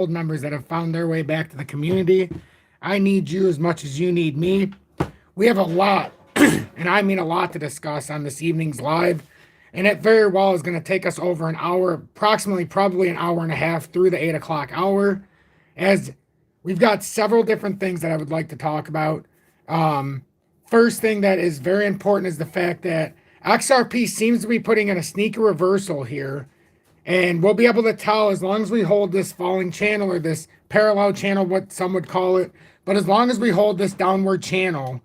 old members that have found their way back to the community. I need you as much as you need me. We have a lot, and I mean a lot to discuss on this evening's live. And it very well is going to take us over an hour, approximately probably an hour and a half through the 8 o'clock hour, as we've got several different things that I would like to talk about. First thing that is very important is the fact that XRP seems to be putting in a sneaky reversal here. And we'll be able to tell as long as we hold this falling channel or this parallel channel, what some would call it. But as long as we hold this downward channel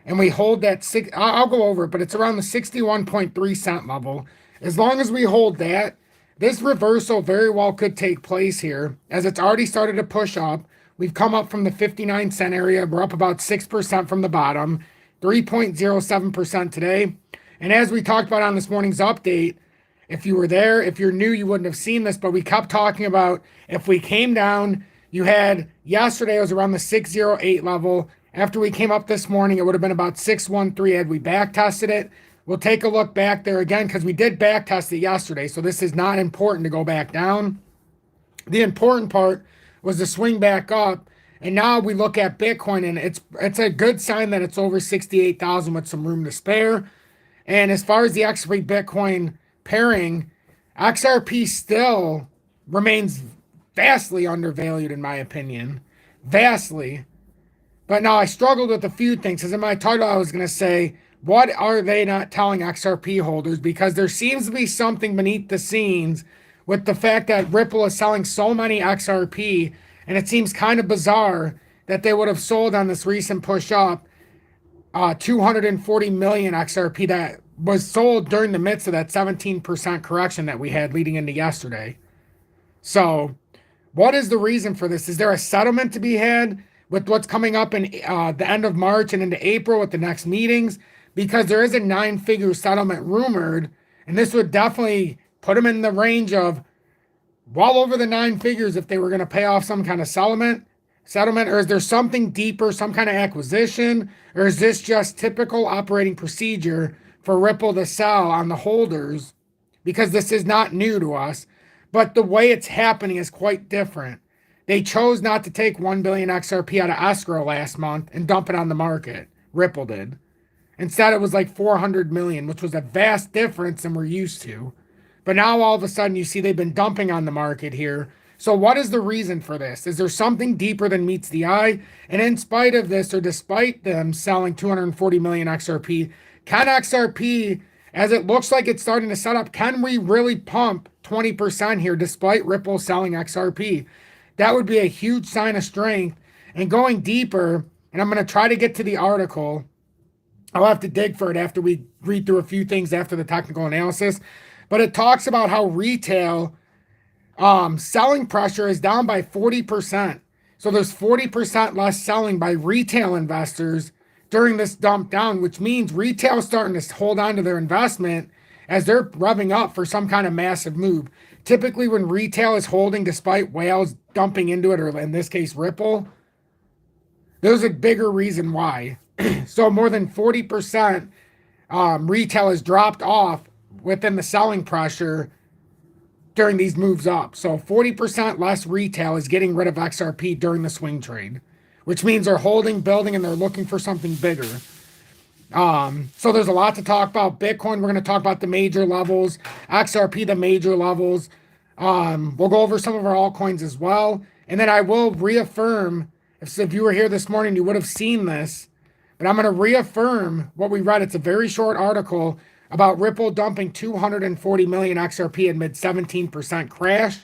and we hold that six, I'll go over it, but it's around the 61.3 cent level. As long as we hold that, this reversal very well could take place here as it's already started to push up. We've come up from the 59 cent area. We're up about 6% from the bottom, 3.07% today. And as we talked about on this morning's update, if you were there, if you're new, you wouldn't have seen this, but we kept talking about if we came down, you had yesterday, it was around the 608 level. After we came up this morning, it would have been about 613 had we back tested it. We'll take a look back there again because we did back test it yesterday. So this is not important to go back down. The important part was to swing back up. And now we look at Bitcoin and it's a good sign that it's over 68,000 with some room to spare. And as far as the XRP Bitcoin pairing, XRP still remains vastly undervalued in my opinion. Vastly. But now I struggled with a few things because in my title I was going to say, what are they not telling XRP holders? Because there seems to be something beneath the scenes with the fact that Ripple is selling so many XRP, and it seems kind of bizarre that they would have sold on this recent push up 240 million XRP that was sold during the midst of that 17% correction that we had leading into yesterday. So what is the reason for this? Is there a settlement to be had with what's coming up in the end of March and into April with the next meetings? Because there is a 9-figure settlement rumored, and this would definitely put them in the range of well over the 9 figures if they were going to pay off some kind of settlement, or is there something deeper, some kind of acquisition, or is this just typical operating procedure for Ripple to sell on the holders? Because this is not new to us, but the way it's happening is quite different. They chose not to take 1 billion XRP out of escrow last month and dump it on the market. Ripple did. Instead, it was like 400 million, which was a vast difference than we're used to. But now all of a sudden you see they've been dumping on the market here. So what is the reason for this? Is there something deeper than meets the eye? And in spite of this, or despite them selling 240 million XRP, can XRP, as it looks like it's starting to set up, can we really pump 20% here despite Ripple selling XRP? That would be a huge sign of strength. And going deeper, and I'm going to try to get to the article. I'll have to dig for it after we read through a few things after the technical analysis. But it talks about how retail selling pressure is down by 40%. So there's 40% less selling by retail investors during this dump down, which means retail is starting to hold on to their investment as they're revving up for some kind of massive move. Typically when retail is holding despite whales dumping into it, or in this case Ripple, there's a bigger reason why. So more than 40% retail has dropped off within the selling pressure during these moves up. So 40% less retail is getting rid of XRP during the swing trade, which means they're holding, building, and they're looking for something bigger. So there's a lot to talk about. Bitcoin, we're going to talk about the major levels. XRP, the major levels. We'll go over some of our altcoins as well. And then I will reaffirm, if you were here this morning, you would have seen this. But I'm going to reaffirm what we read. It's a very short article about Ripple dumping 240 million XRP amid 17% crash.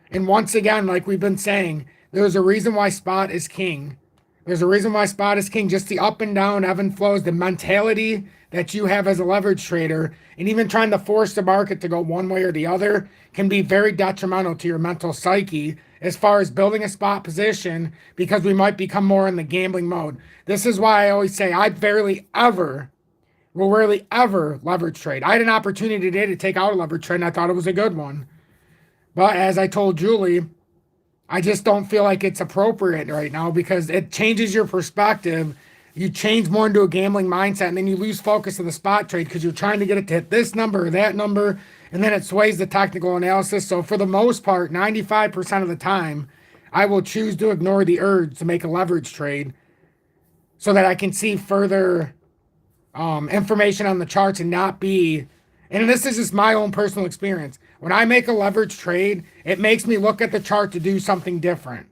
And once again, like we've been saying, there's a reason why spot is king. There's a reason why spot is king. Just the up and down ebb and flows, the mentality that you have as a leverage trader, and even trying to force the market to go one way or the other can be very detrimental to your mental psyche as far as building a spot position, because we might become more in the gambling mode. This is why I always say I will rarely ever leverage trade. I had an opportunity today to take out a leverage trade, and I thought it was a good one. But as I told Julie, I just don't feel like it's appropriate right now because it changes your perspective. You change more into a gambling mindset, and then you lose focus of the spot trade because you're trying to get it to hit this number or that number, and then it sways the technical analysis. So for the most part, 95% of the time, I will choose to ignore the urge to make a leverage trade so that I can see further information on the charts and not be, and this is just my own personal experience. When I make a leverage trade, it makes me look at the chart to do something different.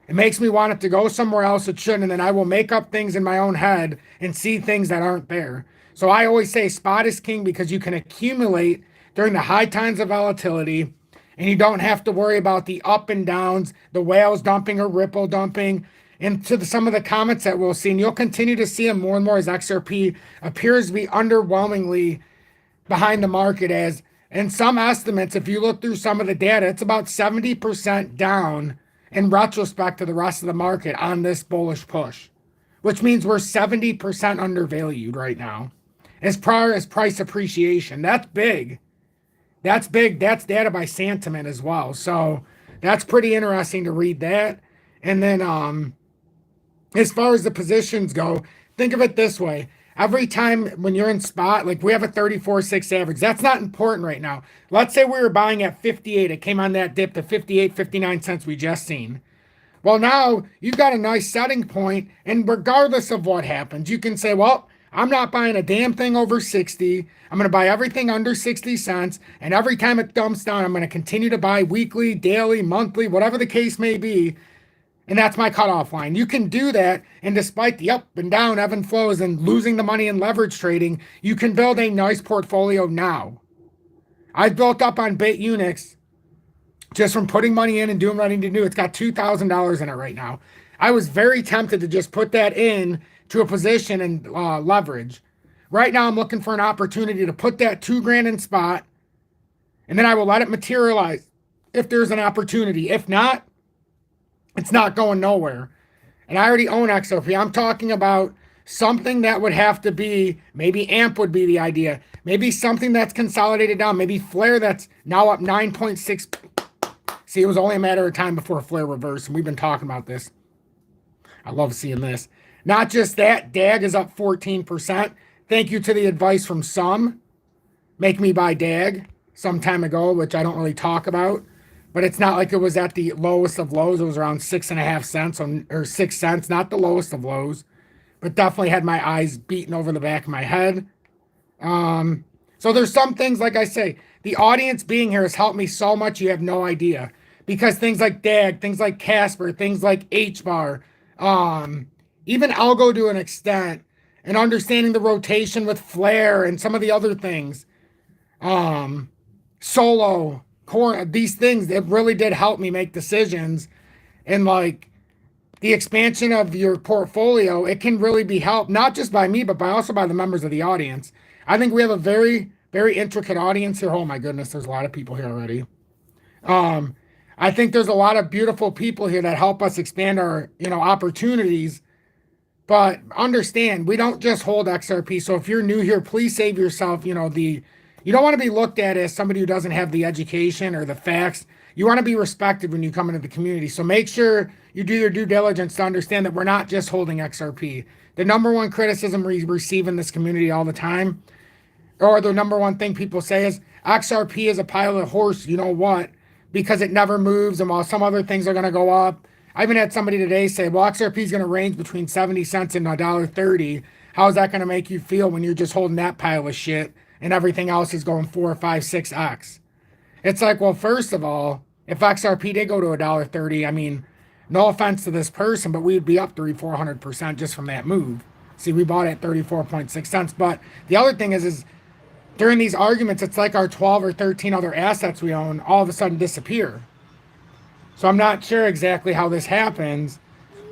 It makes me want it to go somewhere else it shouldn't, and then I will make up things in my own head and see things that aren't there. So I always say spot is king because you can accumulate during the high times of volatility, and you don't have to worry about the up and downs, the whales dumping or ripple dumping. And to some of the comments that we'll see, and you'll continue to see them more and more as XRP appears to be underwhelmingly behind the market as, in some estimates, if you look through some of the data, it's about 70% down in retrospect to the rest of the market on this bullish push, which means we're 70% undervalued right now as far as price appreciation. That's big. That's big. That's data by sentiment as well. So that's pretty interesting to read that. And then as far as the positions go, think of it this way. Every time when you're in spot, like we have a 34.6 average, that's not important right now. Let's say we were buying at 58. It came on that dip to 58, 59 cents we just seen. Well, now you've got a nice setting point, and regardless of what happens, you can say, well, I'm not buying a damn thing over 60. I'm going to buy everything under 60 cents, and every time it dumps down, I'm going to continue to buy weekly, daily, monthly, whatever the case may be. And that's my cutoff line. You can do that, and despite the up and down ebb and flows and losing the money in leverage trading, you can build a nice portfolio now. I've built up on BITUNIX just from putting money in and doing what I need to do. It's got $2,000 in it right now. I was very tempted to just put that in to a position and leverage. Right now, I'm looking for an opportunity to put that $2,000 in spot, and then I will let it materialize if there's an opportunity. If not, it's not going nowhere. And I already own XRP. I'm talking about something that would have to be, maybe AMP would be the idea. Maybe something that's consolidated down. Maybe Flare that's now up 9.6. See, it was only a matter of time before Flare reversed, and we've been talking about this. I love seeing this. Not just that, DAG is up 14%. Thank you to the advice from some. Make me buy DAG some time ago, which I don't really talk about. But it's not like it was at the lowest of lows. It was around 6.5 cents or 6 cents, not the lowest of lows, but definitely had my eyes beaten over the back of my head. So there's some things, like I say, the audience being here has helped me so much you have no idea. Because things like DAG, things like Casper, things like HBAR, even Algo to an extent, and understanding the rotation with Flare and some of the other things, Solo, Core, these things that really did help me make decisions. And like the expansion of your portfolio, it can really be helped not just by me, but also by the members of the audience. I think we have a very, very intricate audience here. Oh my goodness, there's a lot of people here already. I think there's a lot of beautiful people here that help us expand our, opportunities. But understand, we don't just hold XRP. So if you're new here, please save yourself, you don't want to be looked at as somebody who doesn't have the education or the facts. You want to be respected when you come into the community. So make sure you do your due diligence to understand that we're not just holding XRP. The number one criticism we receive in this community all the time, or the number one thing people say is XRP is a pile of horse, you know what, because it never moves, and while some other things are going to go up. I even had somebody today say, well, XRP is going to range between 70 cents and $1.30. How is that going to make you feel when you're just holding that pile of shit and everything else is going 4, 5, 6x? It's like, well, first of all, if XRP did go to $1.30, I mean, no offense to this person, but we'd be up 300-400% just from that move. See, we bought at 34.6 cents. But the other thing is during these arguments, it's like our 12 or 13 other assets we own all of a sudden disappear. So I'm not sure exactly how this happens,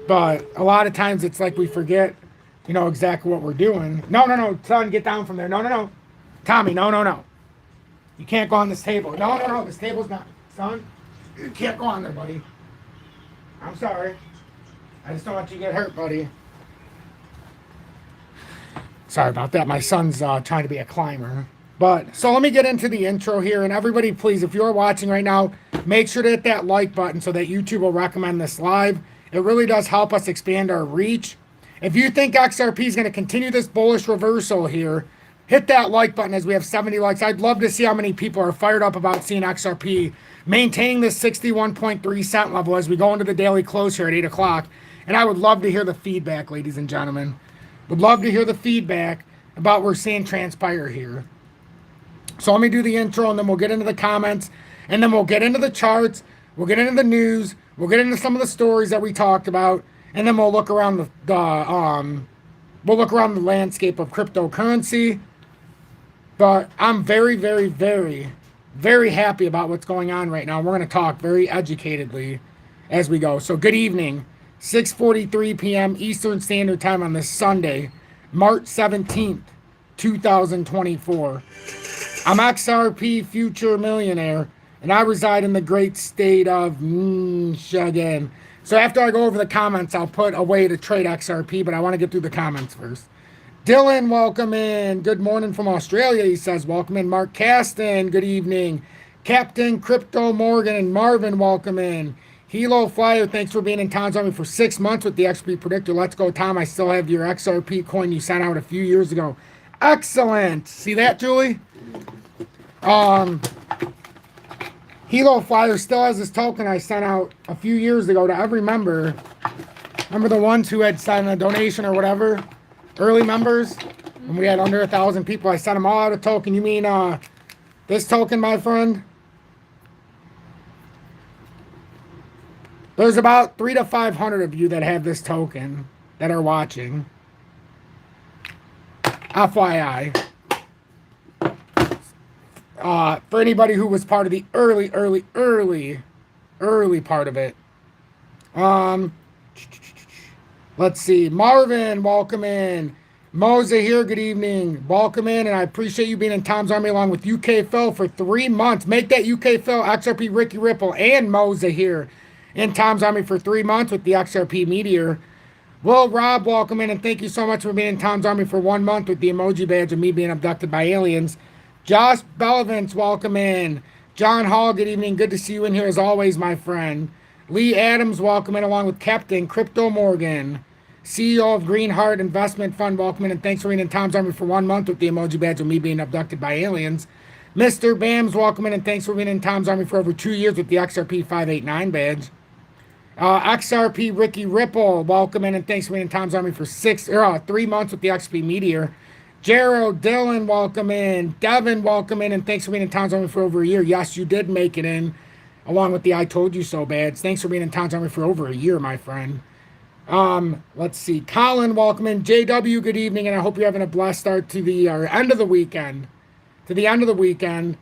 but a lot of times it's like we forget, exactly what we're doing. No, son, get down from there. No. Tommy, no. You can't go on this table. No, this table's not, son. You can't go on there, buddy. I'm sorry. I just don't want you to get hurt, buddy. Sorry about that. My son's trying to be a climber. But, so let me get into the intro here. And everybody, please, if you're watching right now, make sure to hit that like button so that YouTube will recommend this live. It really does help us expand our reach. If you think XRP is going to continue this bullish reversal here, hit that like button as we have 70 likes. I'd love to see how many people are fired up about seeing XRP maintaining this 61.3 cent level as we go into the daily close here at 8 o'clock. And I would love to hear the feedback, ladies and gentlemen. Would love to hear the feedback about what we're seeing transpire here. So let me do the intro, and then we'll get into the comments, and then we'll get into the charts, we'll get into the news, we'll get into some of the stories that we talked about, and then we'll look around the landscape of cryptocurrency. But I'm very, very, very, very happy about what's going on right now. We're going to talk very educatedly as we go. So good evening, 6:43 p.m. Eastern Standard Time on this Sunday, March 17th, 2024. I'm XRP Future Millionaire, and I reside in the great state of Michigan. So after I go over the comments, I'll put a way to trade XRP, but I want to get through the comments first. Dylan, welcome in. Good morning from Australia, he says. Welcome in. Mark Caston, good evening. Captain Crypto Morgan and Marvin, welcome in. Hilo Flyer, thanks for being in Tom's Army for 6 months with the XP Predictor. Let's go, Tom. I still have your XRP coin you sent out a few years ago. Excellent. See that, Julie? Hilo Flyer still has this token I sent out a few years ago to every member. Remember the ones who had signed a donation or whatever? Early members? When we had under 1,000 people, I sent them all out a token. You mean this token, my friend? There's about 300 to 500 of you that have this token that are watching. FYI. For anybody who was part of the early part of it. Let's see. Marvin, welcome in. Moza here, good evening. Welcome in, and I appreciate you being in Tom's Army along with UK Phil for 3 months. Make that UK Phil, XRP Ricky Ripple, and Moza here in Tom's Army for 3 months with the XRP Meteor. Will Rob, welcome in, and thank you so much for being in Tom's Army for 1 month with the emoji badge of me being abducted by aliens. Josh Bellavance, welcome in. John Hall, good evening. Good to see you in here as always, my friend. Lee Adams, welcome in along with Captain Crypto Morgan. CEO of Greenheart Investment Fund, welcome in, and thanks for being in Tom's Army for 1 month with the emoji badge of me being abducted by aliens. Mr. Bams, welcome in, and thanks for being in Tom's Army for over 2 years with the XRP 589 badge. XRP Ricky Ripple, welcome in, and thanks for being in Tom's Army for 3 months with the XP Meteor. Gerald Dillon, welcome in. Devin, welcome in, and thanks for being in Tom's Army for over a year. Yes, you did make it in, along with the I Told You So badge. Thanks for being in Tom's Army for over a year, my friend. Let's see. Colin, welcome in. JW, good evening, and I hope you're having a blessed start to the end of the weekend. To the end of the weekend,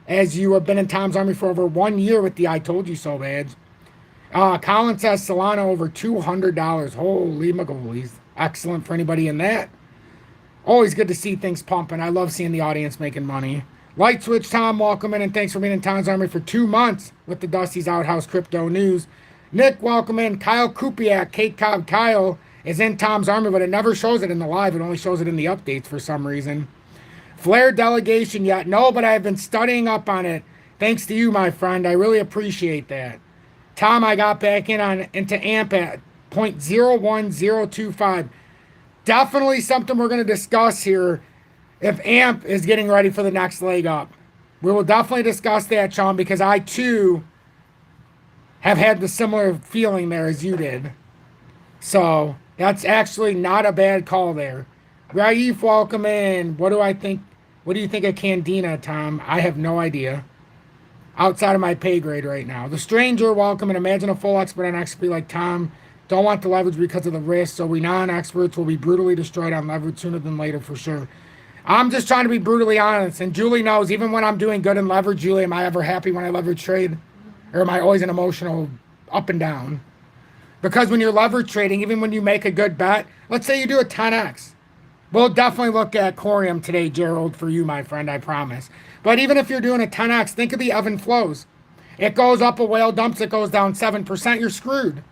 as you have been in Tom's Army for over 1 year with the I Told You So badge. Colin says Solana over $200. Holy magolies. Excellent for anybody in that. Always good to see things pumping. I love seeing the audience making money. Light Switch Tom, welcome in, and thanks for being in Tom's Army for 2 months with the Dusty's Outhouse Crypto News. Nick, welcome in. Kyle Kupiak, Kate Cobb Kyle, is in Tom's Army, but it never shows it in the live. It only shows it in the updates for some reason. Flare delegation yet? No, but I've been studying up on it. Thanks to you, my friend. I really appreciate that. Tom, I got back into AMP at 0.01025. Definitely something we're going to discuss here if AMP is getting ready for the next leg up. We will definitely discuss that, Sean, because I, too, have had the similar feeling there as you did. So, that's actually not a bad call there. Raif, welcome in. What do I think? What do you think of Candina, Tom? I have no idea. Outside of my pay grade right now. The Stranger, welcome, and imagine a full expert on XP like Tom. Don't want to leverage because of the risk, so we non-experts will be brutally destroyed on leverage sooner than later for sure. I'm just trying to be brutally honest, and Julie knows, even when I'm doing good in leverage, Julie, am I ever happy when I leverage trade? Or am I always an emotional up and down? Because when you're leverage trading, even when you make a good bet, let's say you do a 10x. We'll definitely look at Corium today, Gerald, for you, my friend, I promise. But even if you're doing a 10x, think of the ebb and flows. It goes up, a whale dumps, it goes down 7%, you're screwed.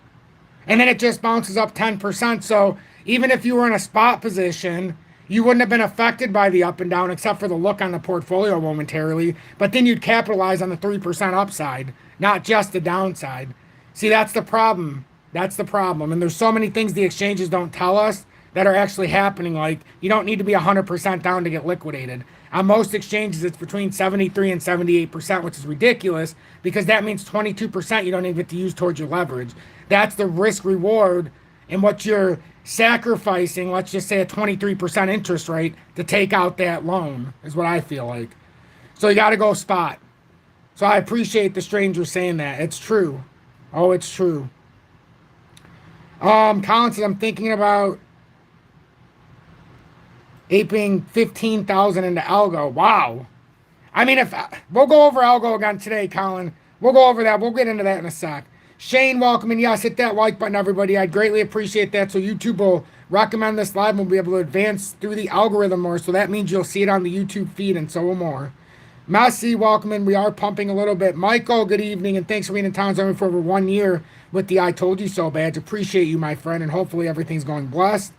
And then it just bounces up 10%. So even if you were in a spot position, you wouldn't have been affected by the up and down except for the look on the portfolio momentarily. But then you'd capitalize on the 3% upside, not just the downside. See, that's the problem. That's the problem. And there's so many things the exchanges don't tell us that are actually happening. Like, you don't need to be 100% down to get liquidated. On most exchanges, it's between 73 and 78%, which is ridiculous because that means 22% you don't even get to use towards your leverage. That's the risk reward and what you're sacrificing, let's just say a 23% interest rate to take out that loan, is what I feel like. So you got to go spot. So I appreciate the stranger saying that. It's true. Oh, it's true. Colin says, I'm thinking about aping 15,000 into algo. Wow. I mean, we'll go over algo again today, Colin. We'll go over that. We'll get into that in a sec. Shane, welcome. And yes, hit that like button, everybody. I'd greatly appreciate that. So YouTube will recommend this live and we'll be able to advance through the algorithm more. So that means you'll see it on the YouTube feed and so will more. Messi, welcome in. We are pumping a little bit. Michael, good evening. And thanks for being in Town Zone for over 1 year with the I Told You So badge. Appreciate you, my friend. And hopefully everything's going blessed.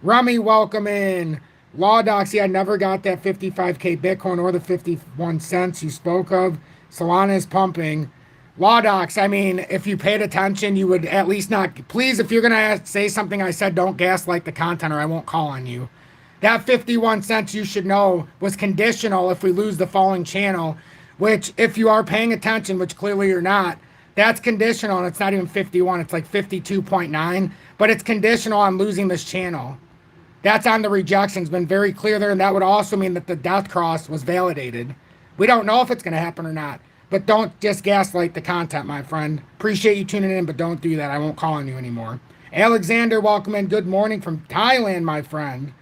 Remy, welcome in. Law Doxy, I never got that 55K Bitcoin or the 51 cents you spoke of. Solana is pumping. Law Docs, I mean, if you paid attention, you would at least not... Please, if you're going to say something I said, don't gaslight the content or I won't call on you. That 51 cents, you should know, was conditional if we lose the falling channel, which if you are paying attention, which clearly you're not, that's conditional and it's not even 51. It's like 52.9, but it's conditional on losing this channel. That's on the rejections, been very clear there, and that would also mean that the death cross was validated. We don't know if it's going to happen or not, but don't just gaslight the content, my friend. Appreciate you tuning in, but don't do that. I won't call on you anymore. Alexander, welcome in. Good morning from Thailand, my friend.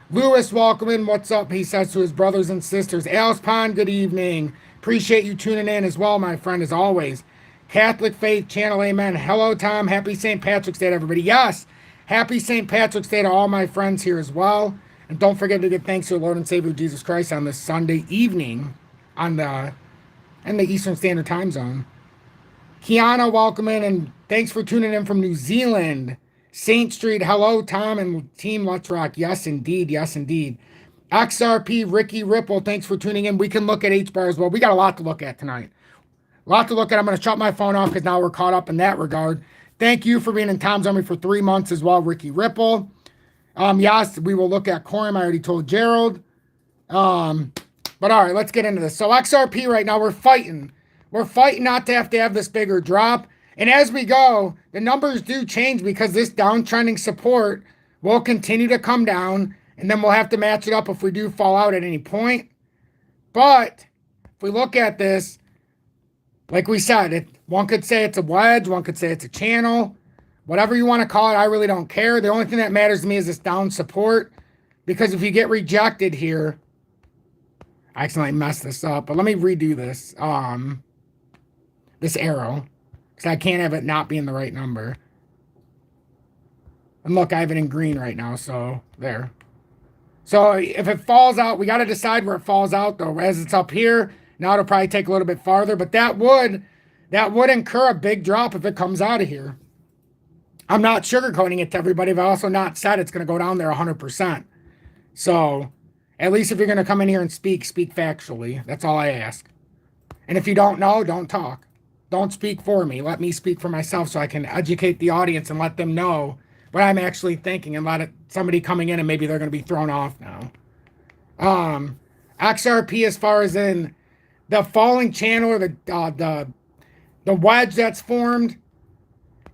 Lewis, welcome in. What's up? He says to his brothers and sisters. Alspon, good evening. Appreciate you tuning in as well, my friend, as always. Catholic Faith Channel, amen. Hello, Tom. Happy St. Patrick's Day, everybody. Yes. Happy St. Patrick's Day to all my friends here as well. And don't forget to give thanks to our Lord and Savior Jesus Christ on this Sunday evening in the Eastern Standard Time Zone. Kiana, welcome in, and thanks for tuning in from New Zealand. Saint Street, hello, Tom and Team Let's Rock. Yes, indeed. Yes, indeed. XRP, Ricky Ripple, thanks for tuning in. We can look at H-bar as well. We got a lot to look at tonight. A lot to look at. I'm going to shut my phone off because now we're caught up in that regard. Thank you for being in Tom's Army for 3 months as well, Ricky Ripple. Yes, we will look at Quorum. I already told Gerald. But all right, let's get into this. So XRP right now, we're fighting. We're fighting not to have this bigger drop. And as we go, the numbers do change because this downtrending support will continue to come down. And then we'll have to match it up if we do fall out at any point. But if we look at this, like we said, one could say it's a wedge, one could say it's a channel. Whatever you want to call it, I really don't care. The only thing that matters to me is this down support. Because if you get rejected here, I accidentally messed this up, but let me redo this. This arrow. Because I can't have it not be in the right number. And look, I have it in green right now, so there. So if it falls out, we got to decide where it falls out, though. As it's up here, now it'll probably take a little bit farther, but that would incur a big drop if it comes out of here. I'm not sugarcoating it to everybody, but I've also not said it's going to go down there 100%. So at least if you're going to come in here and speak factually. That's all I ask. And if you don't know, don't talk. Don't speak for me. Let me speak for myself so I can educate the audience and let them know what I'm actually thinking and let somebody coming in and maybe they're going to be thrown off now. XRP, as far as in the falling channel or the wedge that's formed,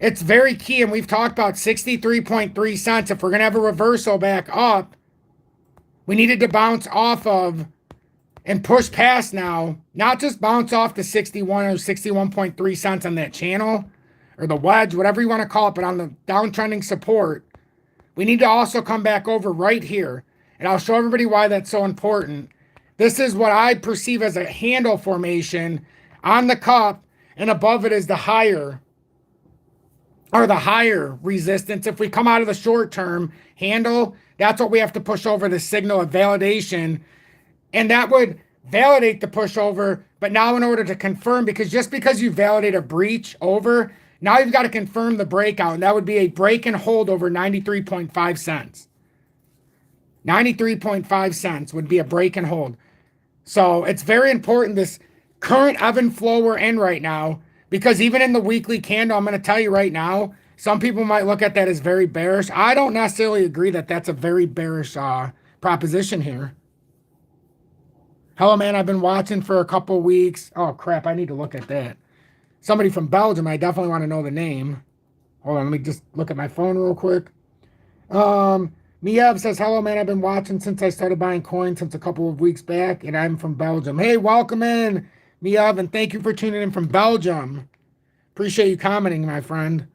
it's very key, and we've talked about 63.3 cents. If we're going to have a reversal back up, we needed to bounce off of and push past now, not just bounce off to 61 or 61.3 cents on that channel or the wedge, whatever you want to call it, but on the downtrending support, we need to also come back over right here. And I'll show everybody why that's so important. This is what I perceive as a handle formation on the cup, and above it is the higher resistance. If we come out of the short term handle, that's what we have to push over, the signal of validation. And that would validate the pushover. But now in order to confirm, because just because you validate a breach over, now you've got to confirm the breakout. And that would be a break and hold over 93.5 cents. 93.5 cents would be a break and hold. So it's very important, this current ebb and flow we're in right now, because even in the weekly candle, I'm going to tell you right now, Some people might look at that as very bearish. I don't necessarily agree that that's a very bearish proposition here. Hello, man. I've been watching for a couple weeks. Oh, crap. I need to look at that. Somebody from Belgium. I definitely want to know the name. Hold on. Let me just look at my phone real quick. Miev says, hello, man. I've been watching since I started buying coins since a couple of weeks back, and I'm from Belgium. Hey, welcome in, Miev, and thank you for tuning in from Belgium. Appreciate you commenting, my friend.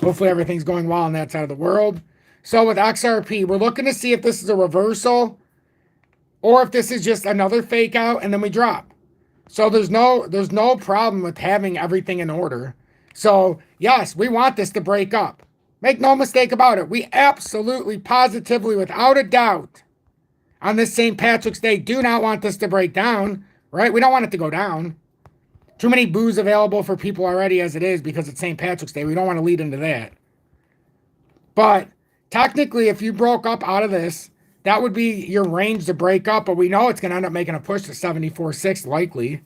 Hopefully everything's going well on that side of the world. So with XRP, we're looking to see if this is a reversal or if this is just another fake out and then we drop. So there's no problem with having everything in order. So yes, we want this to break up. Make no mistake about it. We absolutely, positively, without a doubt, on this St. Patrick's Day, do not want this to break down, right? We don't want it to go down. Too many boos available for people already as it is because it's St. Patrick's Day. We don't want to lead into that. But technically, if you broke up out of this, that would be your range to break up. But we know it's going to end up making a push to 74.6 likely.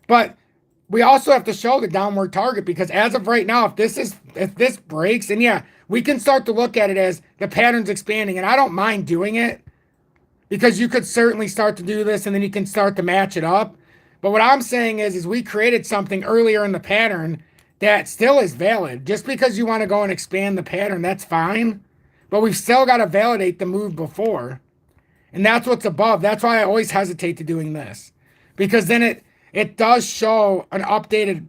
But we also have to show the downward target because as of right now, if this breaks, and yeah, we can start to look at it as the pattern's expanding. And I don't mind doing it because you could certainly start to do this and then you can start to match it up. But what I'm saying is we created something earlier in the pattern that still is valid. Just because you want to go and expand the pattern, that's fine. But we've still got to validate the move before. And that's what's above. That's why I always hesitate to doing this. Because then it does show an updated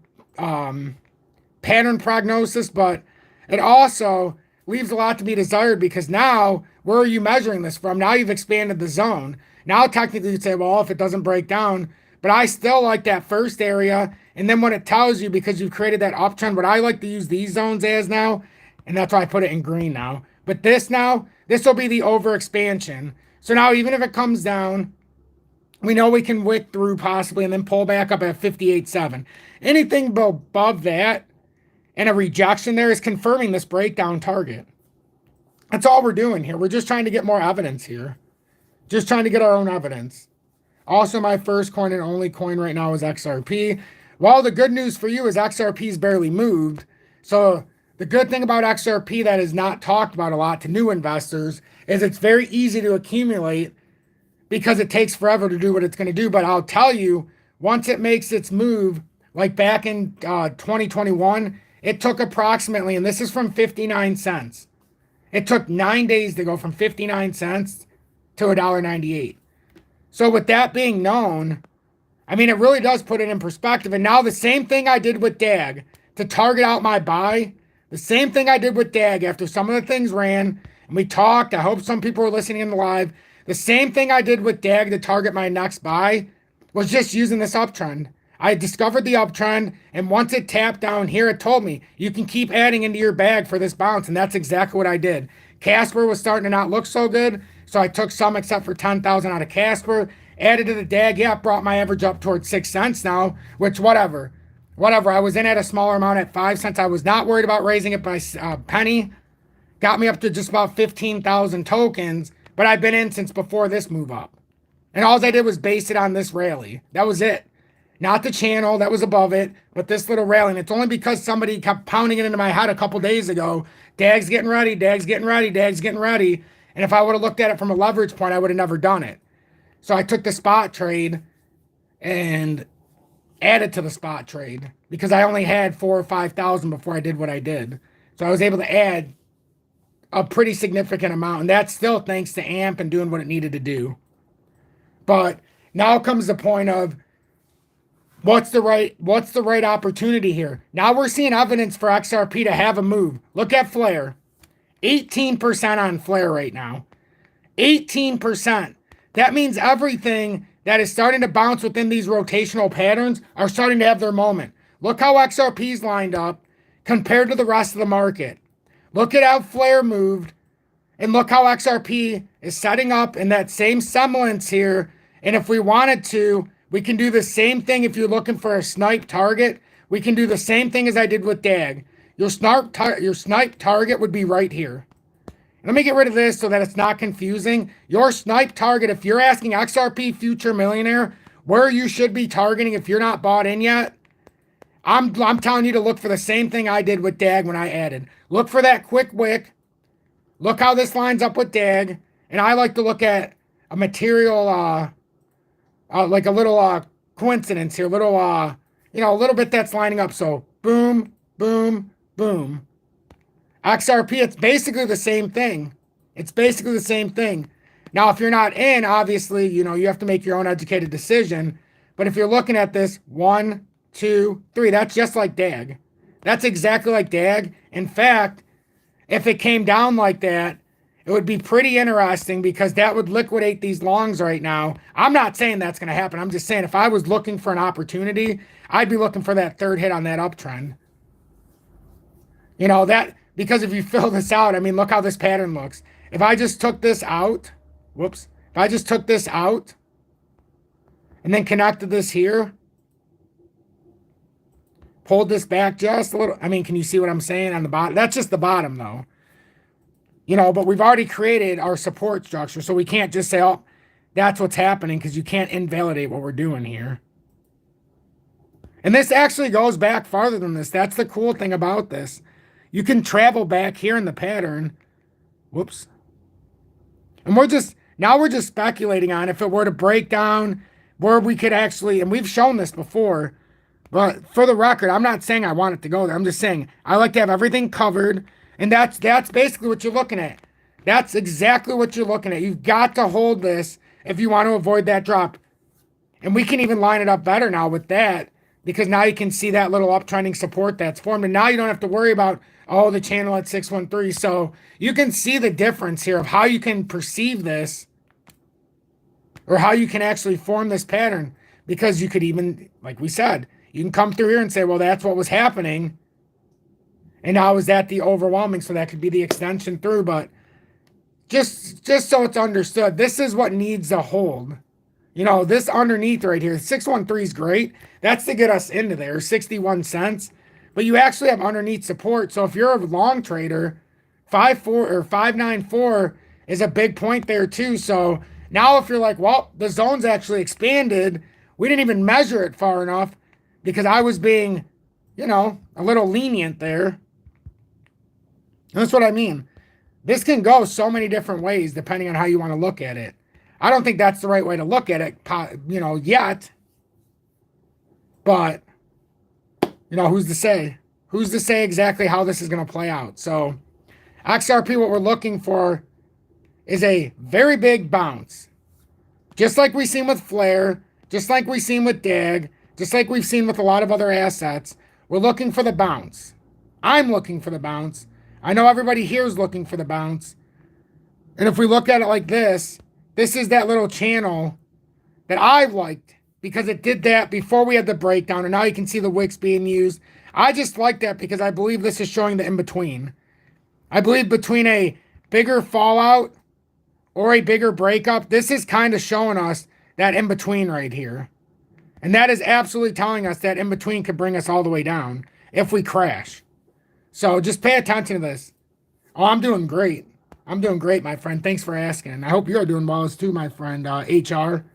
pattern prognosis, but it also leaves a lot to be desired because now, where are you measuring this from? Now you've expanded the zone. Now technically you'd say, well, if it doesn't break down, but I still like that first area. And then when it tells you, because you've created that uptrend, what I like to use these zones as now, and that's why I put it in green now. But this will be the overexpansion. So now even if it comes down, we know we can wick through possibly and then pull back up at 58.7. Anything above that and a rejection there is confirming this breakdown target. That's all we're doing here. We're just trying to get more evidence here. Just trying to get our own evidence. Also, my first coin and only coin right now is XRP. Well, the good news for you is XRP's barely moved. So the good thing about XRP that is not talked about a lot to new investors is it's very easy to accumulate because it takes forever to do what it's going to do. But I'll tell you, once it makes its move, like back in 2021, it took approximately, and this is from 59 cents. It took 9 days to go from 59 cents to $1.98. So with that being known, I mean, it really does put it in perspective. And now the same thing I did with DAG to target out my buy, the same thing I did with DAG after some of the things ran and we talked. I hope some people are listening in the live. The same thing I did with DAG to target my next buy was just using this uptrend. I discovered the uptrend, and once it tapped down here, it told me you can keep adding into your bag for this bounce, and that's exactly what I did. Casper was starting to not look so good, so I took some except for 10,000 out of Casper, added to the DAG. Yeah, brought my average up towards 6 cents now, which whatever. I was in at a smaller amount at 5 cents. I was not worried about raising it by a penny. Got me up to just about 15,000 tokens, but I've been in since before this move up. And all I did was base it on this rally. That was it. Not the channel that was above it, but this little rally. And it's only because somebody kept pounding it into my head a couple days ago. DAG's getting ready, DAG's getting ready, DAG's getting ready. And if I would have looked at it from a leverage point, I would have never done it. So I took the spot trade and added to the spot trade because I only had 4,000 or 5,000 before I did what I did. So I was able to add a pretty significant amount. And that's still thanks to AMP and doing what it needed to do. But now comes the point of what's the right opportunity here? Now we're seeing evidence for XRP to have a move. Look at Flare. 18% on Flare right now. 18%. That means everything that is starting to bounce within these rotational patterns are starting to have their moment. Look how XRP's lined up compared to the rest of the market. Look at how Flare moved, and look how XRP is setting up in that same semblance here. And if we wanted to, we can do the same thing. If you're looking for a snipe target, we can do the same thing as I did with DAG. Your snipe target would be right here. Let me get rid of this so that it's not confusing. Your snipe target, if you're asking XRP Future Millionaire where you should be targeting if you're not bought in yet, I'm telling you to look for the same thing I did with DAG when I added. Look for that quick wick. Look how this lines up with DAG. And I like to look at a material, like a little coincidence here, a little, a little bit that's lining up. So boom, boom, boom. XRP, it's basically the same thing. It's basically the same thing. Now, if you're not in, obviously, you have to make your own educated decision. But if you're looking at this, 1, 2, 3, that's just like DAG. That's exactly like DAG. In fact, if it came down like that, it would be pretty interesting because that would liquidate these longs right now. I'm not saying that's going to happen. I'm just saying if I was looking for an opportunity, I'd be looking for that third hit on that uptrend. Because if you fill this out, I mean, look how this pattern looks. If I just took this out, if I just took this out and then connected this here, pulled this back just a little. I mean, can you see what I'm saying on the bottom? That's just the bottom though. But we've already created our support structure. So we can't just say, oh, that's what's happening because you can't invalidate what we're doing here. And this actually goes back farther than this. That's the cool thing about this. You can travel back here in the pattern. Whoops. And we're just speculating on if it were to break down where we could actually, and we've shown this before, but for the record, I'm not saying I want it to go there. I'm just saying I like to have everything covered. And that's basically what you're looking at. That's exactly what you're looking at. You've got to hold this if you want to avoid that drop. And we can even line it up better now with that because now you can see that little uptrending support that's formed. And now you don't have to worry about, the channel at 613. So you can see the difference here of how you can perceive this or how you can actually form this pattern because you could even, like we said, you can come through here and say, well, that's what was happening. And now is that the overwhelming? So that could be the extension through. But just so it's understood, this is what needs a hold. This underneath right here, 613 is great. That's to get us into there, 61 cents. But you actually have underneath support. So if you're a long trader, 5.4 or 594 is a big point there too. So now if you're like, well, the zone's actually expanded, we didn't even measure it far enough because I was being, a little lenient there. That's what I mean. This can go so many different ways depending on how you want to look at it. I don't think that's the right way to look at it, yet. But, who's to say? Who's to say exactly how this is going to play out? So, XRP, what we're looking for is a very big bounce. Just like we've seen with Flare, just like we've seen with DAG, just like we've seen with a lot of other assets, we're looking for the bounce. I'm looking for the bounce. I know everybody here is looking for the bounce. And if we look at it like this is that little channel that I liked because it did that before we had the breakdown. And now you can see the wicks being used. I just like that because I believe this is showing the in-between. I believe between a bigger fallout or a bigger breakup, this is kind of showing us that in-between right here. And that is absolutely telling us that in-between could bring us all the way down if we crash. So just pay attention to this. Oh, I'm doing great. I'm doing great, my friend. Thanks for asking. I hope you're doing well as too, my friend, HR.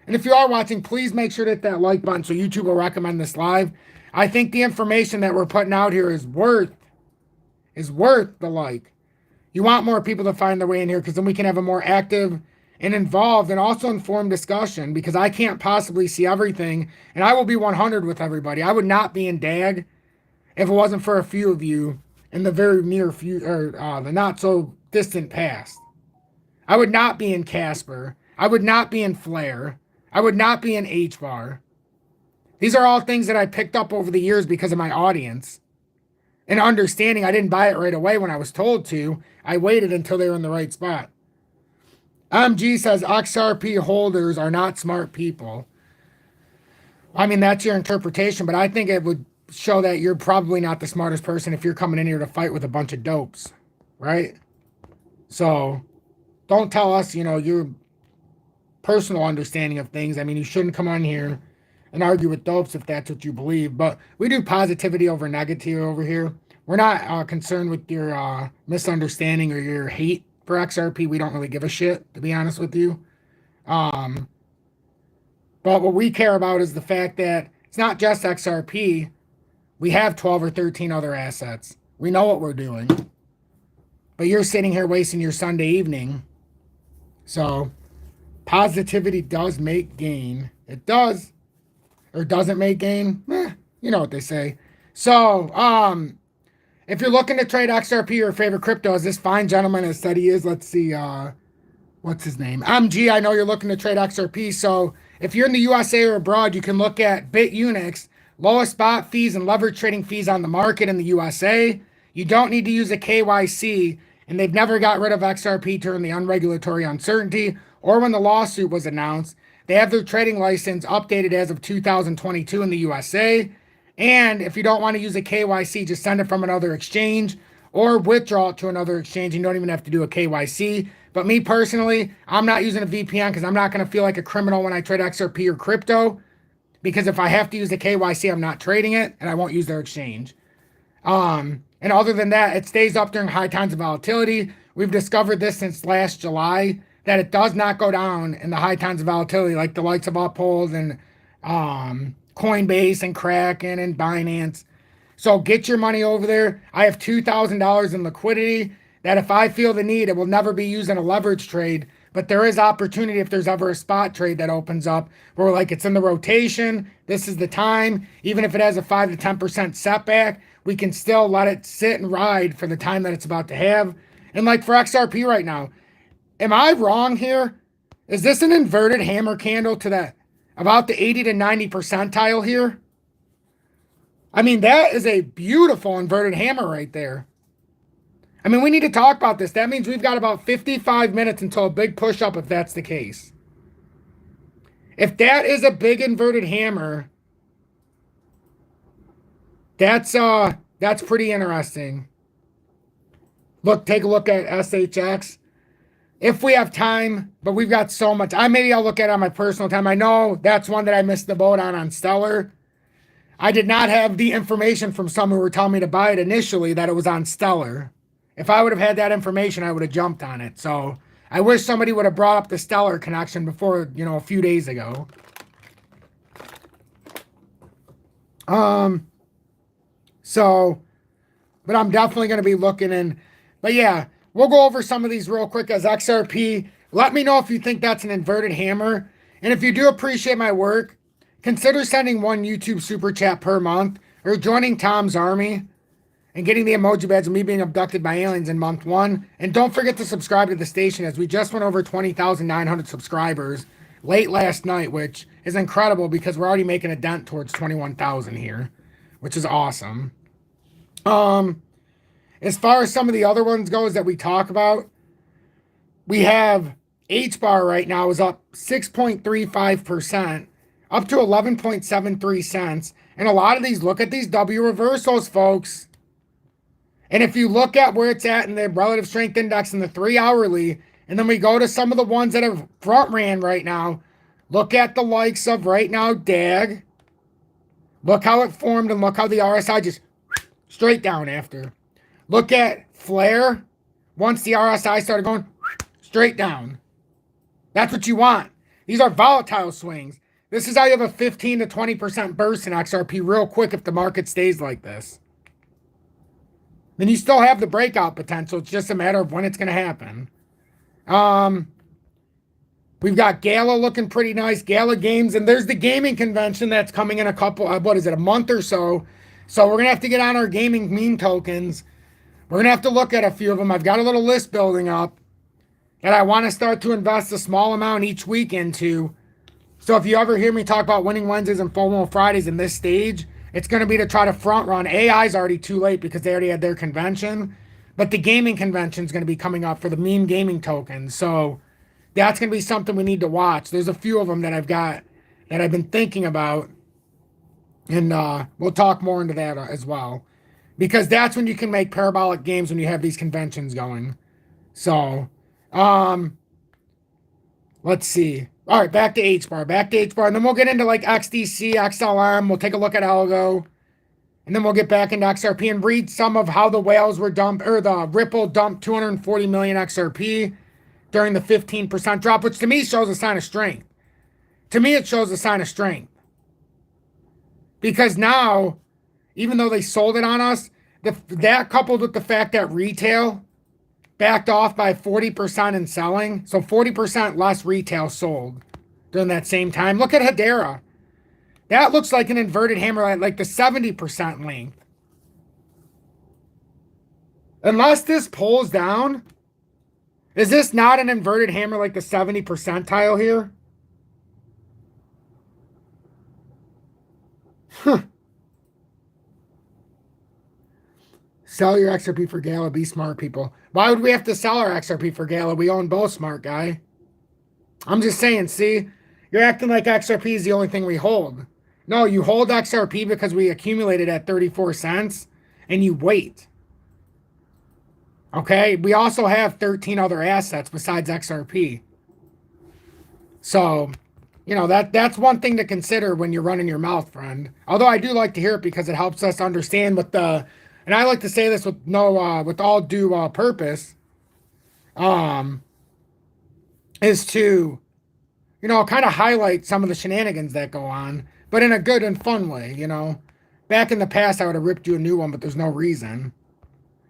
And if you are watching, please make sure to hit that like button so YouTube will recommend this live. I think the information that we're putting out here is worth the like. You want more people to find their way in here because then we can have a more active and involved and also informed discussion because I can't possibly see everything. And I will be 100 with everybody. I would not be in DAG if it wasn't for a few of you in the very near future, or the not so distant past. I would not be in Casper. I would not be in Flare. I would not be in H-Bar. These are all things that I picked up over the years because of my audience. And understanding I didn't buy it right away when I was told to. I waited until they were in the right spot. MG says XRP holders are not smart people. I mean, that's your interpretation, but I think it would show that you're probably not the smartest person if you're coming in here to fight with a bunch of dopes, right? So don't tell us, your personal understanding of things. I mean, you shouldn't come on here and argue with dopes if that's what you believe. But we do positivity over negativity over here. We're not concerned with your misunderstanding or your hate for XRP. We don't really give a shit, to be honest with you. But what we care about is the fact that it's not just XRP. We have 12 or 13 other assets. We know what we're doing. But you're sitting here wasting your Sunday evening. So positivity does make gain. It does. Or doesn't make gain. You know what they say. So, if you're looking to trade XRP or your favorite crypto, as this fine gentleman has said he is, let's see, what's his name? MG, I know you're looking to trade XRP. So if you're in the USA or abroad, you can look at BITUNIX, lowest spot fees and leverage trading fees on the market in the USA. You don't need to use a KYC, and they've never got rid of XRP during the unregulatory uncertainty or when the lawsuit was announced. They have their trading license updated as of 2022 in the USA. And if you don't want to use a KYC, just send it from another exchange or withdraw it to another exchange. You don't even have to do a KYC. But me personally, I'm not using a VPN because I'm not going to feel like a criminal when I trade XRP or crypto. Because if I have to use a KYC, I'm not trading it and I won't use their exchange. And other than that, it stays up during high times of volatility. We've discovered this since last July, that it does not go down in the high times of volatility like the likes of Uphold and Coinbase and Kraken and Binance. So get your money over there. I have $2,000 in liquidity that if I feel the need, it will never be used in a leverage trade. But there is opportunity if there's ever a spot trade that opens up where like it's in the rotation. This is the time. Even if it has a 5 to 10% setback, we can still let it sit and ride for the time that it's about to have. And like for XRP right now, am I wrong here? Is this an inverted hammer candle to that? About the 80 to 90 percentile here? I mean, that is a beautiful inverted hammer right there. I mean, we need to talk about this. That means we've got about 55 minutes until a big push up if that's the case. If that is a big inverted hammer, that's pretty interesting. Look, take a look at SHX. If we have time, but we've got so much. Maybe I'll look at it on my personal time. I know that's one that I missed the boat on Stellar. I did not have the information from some who were telling me to buy it initially that it was on Stellar. If I would have had that information, I would have jumped on it. So I wish somebody would have brought up the Stellar connection before, a few days ago. But I'm definitely going to be looking in. But yeah, we'll go over some of these real quick as XRP. Let me know if you think that's an inverted hammer. And if you do appreciate my work, consider sending one YouTube super chat per month or joining Tom's army and getting the emoji badge of me being abducted by aliens in month 1. And don't forget to subscribe to the station as we just went over 20,900 subscribers late last night, which is incredible because we're already making a dent towards 21,000 here, which is awesome. As far as some of the other ones goes that we talk about, we have HBAR right now is up 6.35%, up to 11.73 cents. And a lot of these, look at these W reversals, folks. And if you look at where it's at in the relative strength index in the 3-hourly, and then we go to some of the ones that have front ran right now, look at the likes of right now DAG. Look how it formed and look how the RSI just straight down after. Look at Flare. Once the RSI started going straight down. That's what you want. These are volatile swings. This is how you have a 15 to 20% burst in XRP real quick if the market stays like this. Then you still have the breakout potential. It's just a matter of when it's going to happen. We've got Gala looking pretty nice. Gala Games. And there's the gaming convention that's coming in a month or so. So we're going to have to get on our gaming meme tokens. We're going to have to look at a few of them. I've got a little list building up that I want to start to invest a small amount each week into. So if you ever hear me talk about winning Wednesdays and FOMO Fridays in this stage, it's going to be to try to front run. AI is already too late because they already had their convention. But the gaming convention is going to be coming up for the meme gaming tokens. So that's going to be something we need to watch. There's a few of them that I've got that I've been thinking about. And we'll talk more into that as well. Because that's when you can make parabolic games when you have these conventions going. So, let's see. All right, back to HBAR. And then we'll get into like XDC, XLM. We'll take a look at Algo. And then we'll get back into XRP and read some of how the whales were dumped, or the Ripple dumped 240 million XRP during the 15% drop, which to me shows a sign of strength. To me, it shows a sign of strength. Because now, even though they sold it on us, that coupled with the fact that retail backed off by 40% in selling, so 40% less retail sold during that same time. Look at Hedera. That looks like an inverted hammer at like the 70% length. Unless this pulls down, is this not an inverted hammer like the 70 percentile here? Huh. Sell your XRP for Gala. Be smart, people. Why would we have to sell our XRP for Gala? We own both, smart guy. I'm just saying, see? You're acting like XRP is the only thing we hold. No, you hold XRP because we accumulated at 34 cents, and you wait. Okay? We also have 13 other assets besides XRP. So, you know, that's one thing to consider when you're running your mouth, friend. Although I do like to hear it because it helps us understand what the... And I like to say this with with all due purpose, is to, you know, kind of highlight some of the shenanigans that go on, but in a good and fun way, you know. Back in the past, I would have ripped you a new one, but there's no reason.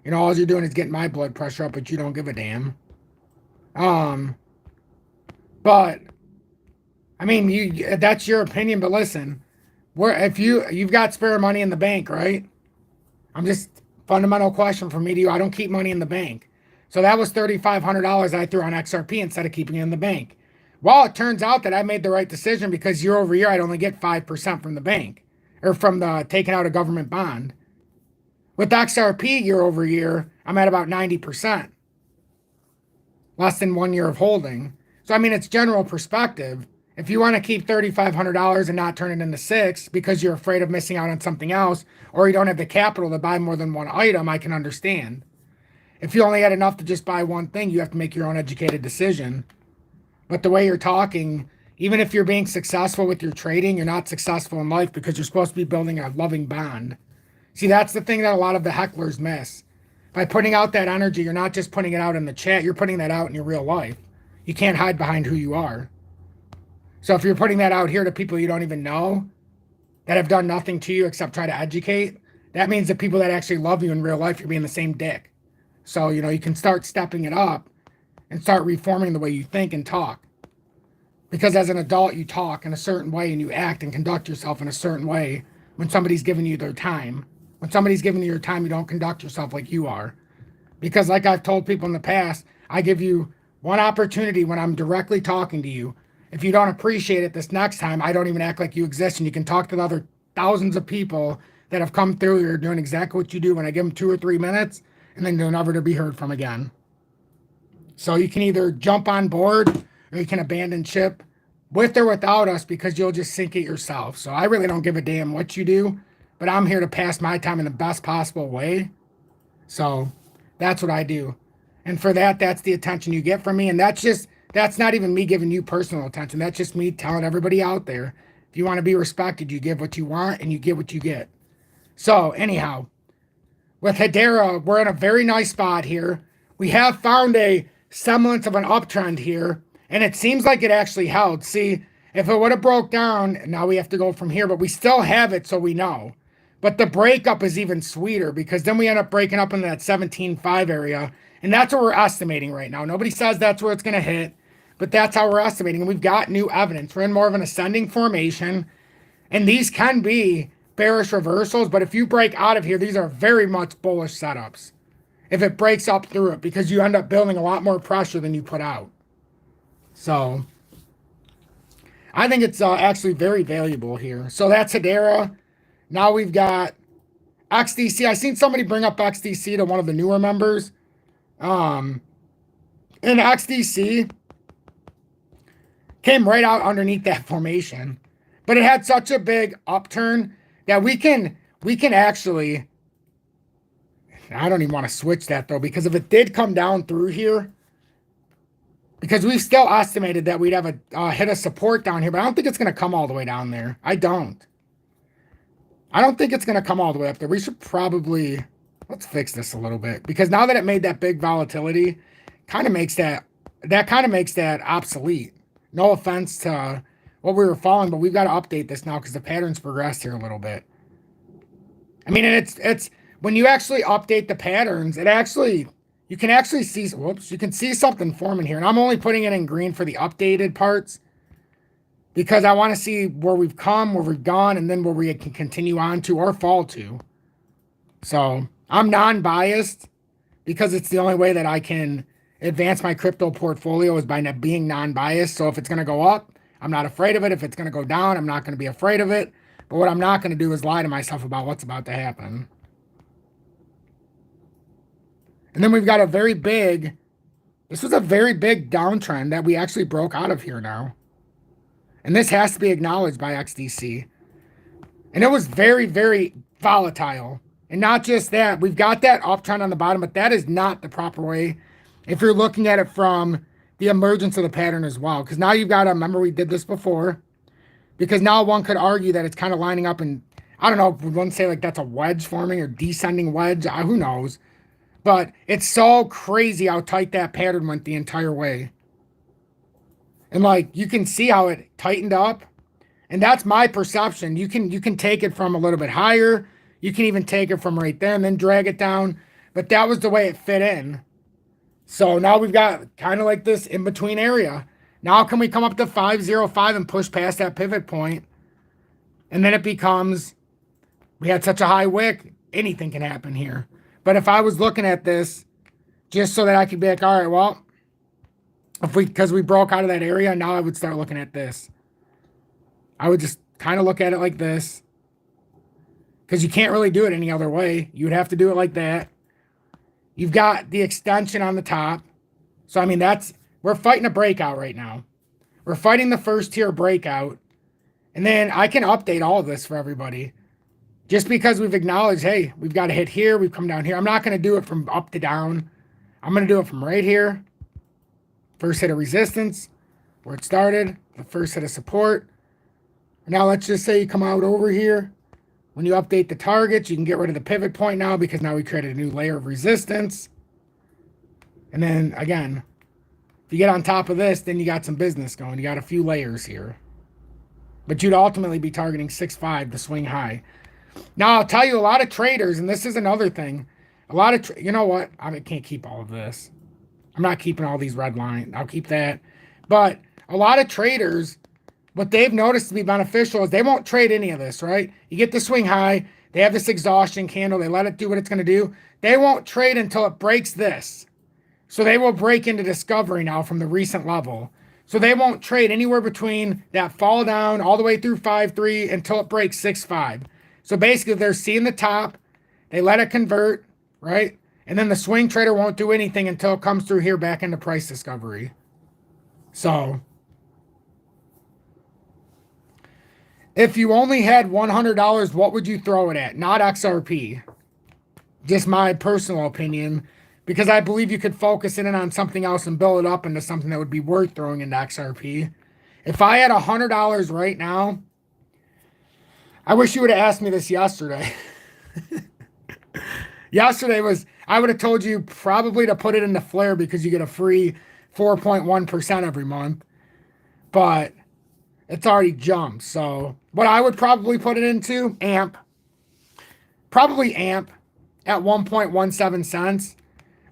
You know, all you're doing is getting my blood pressure up, but you don't give a damn. But, I mean, that's your opinion, but listen, if you've got spare money in the bank, right? I'm just, fundamental question from me to you. I don't keep money in the bank. So that was $3,500 I threw on XRP instead of keeping it in the bank. Well, it turns out that I made the right decision because year over year, I'd only get 5% from the bank or from the taking out a government bond. With XRP year over year, I'm at about 90%. Less than 1 year of holding. So, I mean, it's general perspective. If you want to keep $3,500 and not turn it into $6 because you're afraid of missing out on something else, or you don't have the capital to buy more than one item, I can understand. If you only had enough to just buy one thing, you have to make your own educated decision. But the way you're talking, even if you're being successful with your trading, you're not successful in life because you're supposed to be building a loving bond. See, that's the thing that a lot of the hecklers miss. By putting out that energy, you're not just putting it out in the chat, you're putting that out in your real life. You can't hide behind who you are. So if you're putting that out here to people you don't even know, that have done nothing to you except try to educate, that means that people that actually love you in real life, you're being the same dick. So, you know, you can start stepping it up and start reforming the way you think and talk. Because as an adult, you talk in a certain way and you act and conduct yourself in a certain way when somebody's giving you their time. When somebody's giving you your time, you don't conduct yourself like you are. Because like I've told people in the past, I give you one opportunity when I'm directly talking to you. If you don't appreciate it this next time, I don't even act like you exist. And you can talk to the other thousands of people that have come through here doing exactly what you do when I give them 2 or 3 minutes, and then they're never to be heard from again. So you can either jump on board or you can abandon ship with or without us because you'll just sink it yourself. So I really don't give a damn what you do, but I'm here to pass my time in the best possible way. So that's what I do. And for that, that's the attention you get from me. And that's not even me giving you personal attention. That's just me telling everybody out there, if you want to be respected, you give what you want and you get what you get. So anyhow, with Hedera, we're in a very nice spot here. We have found a semblance of an uptrend here, and it seems like it actually held. See, if it would have broke down, now we have to go from here, but we still have it, so we know. But the breakup is even sweeter because then we end up breaking up in that 17.5 area, and that's what we're estimating right now. Nobody says that's where it's going to hit, but that's how we're estimating, and we've got new evidence. We're in more of an ascending formation, and these can be bearish reversals, but if you break out of here, these are very much bullish setups. If it breaks up through it, because you end up building a lot more pressure than you put out. So I think it's actually very valuable here. So that's Hedera. Now we've got XDC. I seen somebody bring up XDC to one of the newer members. And XDC came right out underneath that formation. But it had such a big upturn that we can actually, I don't even want to switch that though, because if it did come down through here, because we've still estimated that we'd have a hit a support down here, but I don't think it's going to come all the way down there. I don't think it's going to come all the way up there. We should probably, let's fix this a little bit, because now that it made that big volatility, kind of makes that obsolete. No offense to what we were following, but we've got to update this now because the pattern's progressed here a little bit. I mean, and it's when you actually update the patterns, you can actually see, whoops, you can see something forming here. And I'm only putting it in green for the updated parts because I want to see where we've come, where we've gone, and then where we can continue on to or fall to. So I'm non-biased because it's the only way that I can advance my crypto portfolio is by being non-biased. So if it's going to go up, I'm not afraid of it. If it's going to go down, I'm not going to be afraid of it. But what I'm not going to do is lie to myself about what's about to happen. And then we've got this was a very big downtrend that we actually broke out of here now. And this has to be acknowledged by XDC. And it was very, very volatile. And not just that, we've got that uptrend on the bottom, but that is not the proper way if you're looking at it from the emergence of the pattern as well. Because now you've got to remember we did this before. Because now one could argue that it's kind of lining up and I don't know if we want to say like that's a wedge forming or descending wedge. Who knows? But it's so crazy how tight that pattern went the entire way. And like you can see how it tightened up. And that's my perception. You can take it from a little bit higher. You can even take it from right there and then drag it down. But that was the way it fit in. So now we've got kind of like this in-between area. Now can we come up to 505 and push past that pivot point? And then it becomes, we had such a high wick, anything can happen here. But if I was looking at this, just so that I could be like, all right, well, because we broke out of that area, now I would start looking at this. I would just kind of look at it like this. Because you can't really do it any other way. You would have to do it like that. You've got the extension on the top. So, I mean, we're fighting a breakout right now. We're fighting the first tier breakout. And then I can update all of this for everybody. Just because we've acknowledged, hey, we've got to hit here. We've come down here. I'm not going to do it from up to down. I'm going to do it from right here. First hit of resistance, where it started. The first hit of support. Now let's just say you come out over here. When you update the targets, you can get rid of the pivot point now because now we created a new layer of resistance. And then again, if you get on top of this, then you got some business going. You got a few layers here. But you'd ultimately be targeting 6.5, the swing high. Now, I'll tell you, a lot of traders, and this is another thing, you know what? I can't keep all of this. I'm not keeping all these red lines. I'll keep that. But a lot of traders, what they've noticed to be beneficial is they won't trade any of this, right? You get the swing high. They have this exhaustion candle. They let it do what it's going to do. They won't trade until it breaks this. So they will break into discovery now from the recent level. So they won't trade anywhere between that fall down all the way through 5.3 until it breaks 6.5. So basically they're seeing the top. They let it convert, right? And then the swing trader won't do anything until it comes through here back into price discovery. So if you only had $100, what would you throw it at? Not XRP. Just my personal opinion. Because I believe you could focus in on something else and build it up into something that would be worth throwing into XRP. If I had $100 right now, I wish you would have asked me this yesterday. I would have told you probably to put it into Flare because you get a free 4.1% every month. But it's already jumped. So what I would probably put it into, AMP. Probably AMP at 1.17 cents.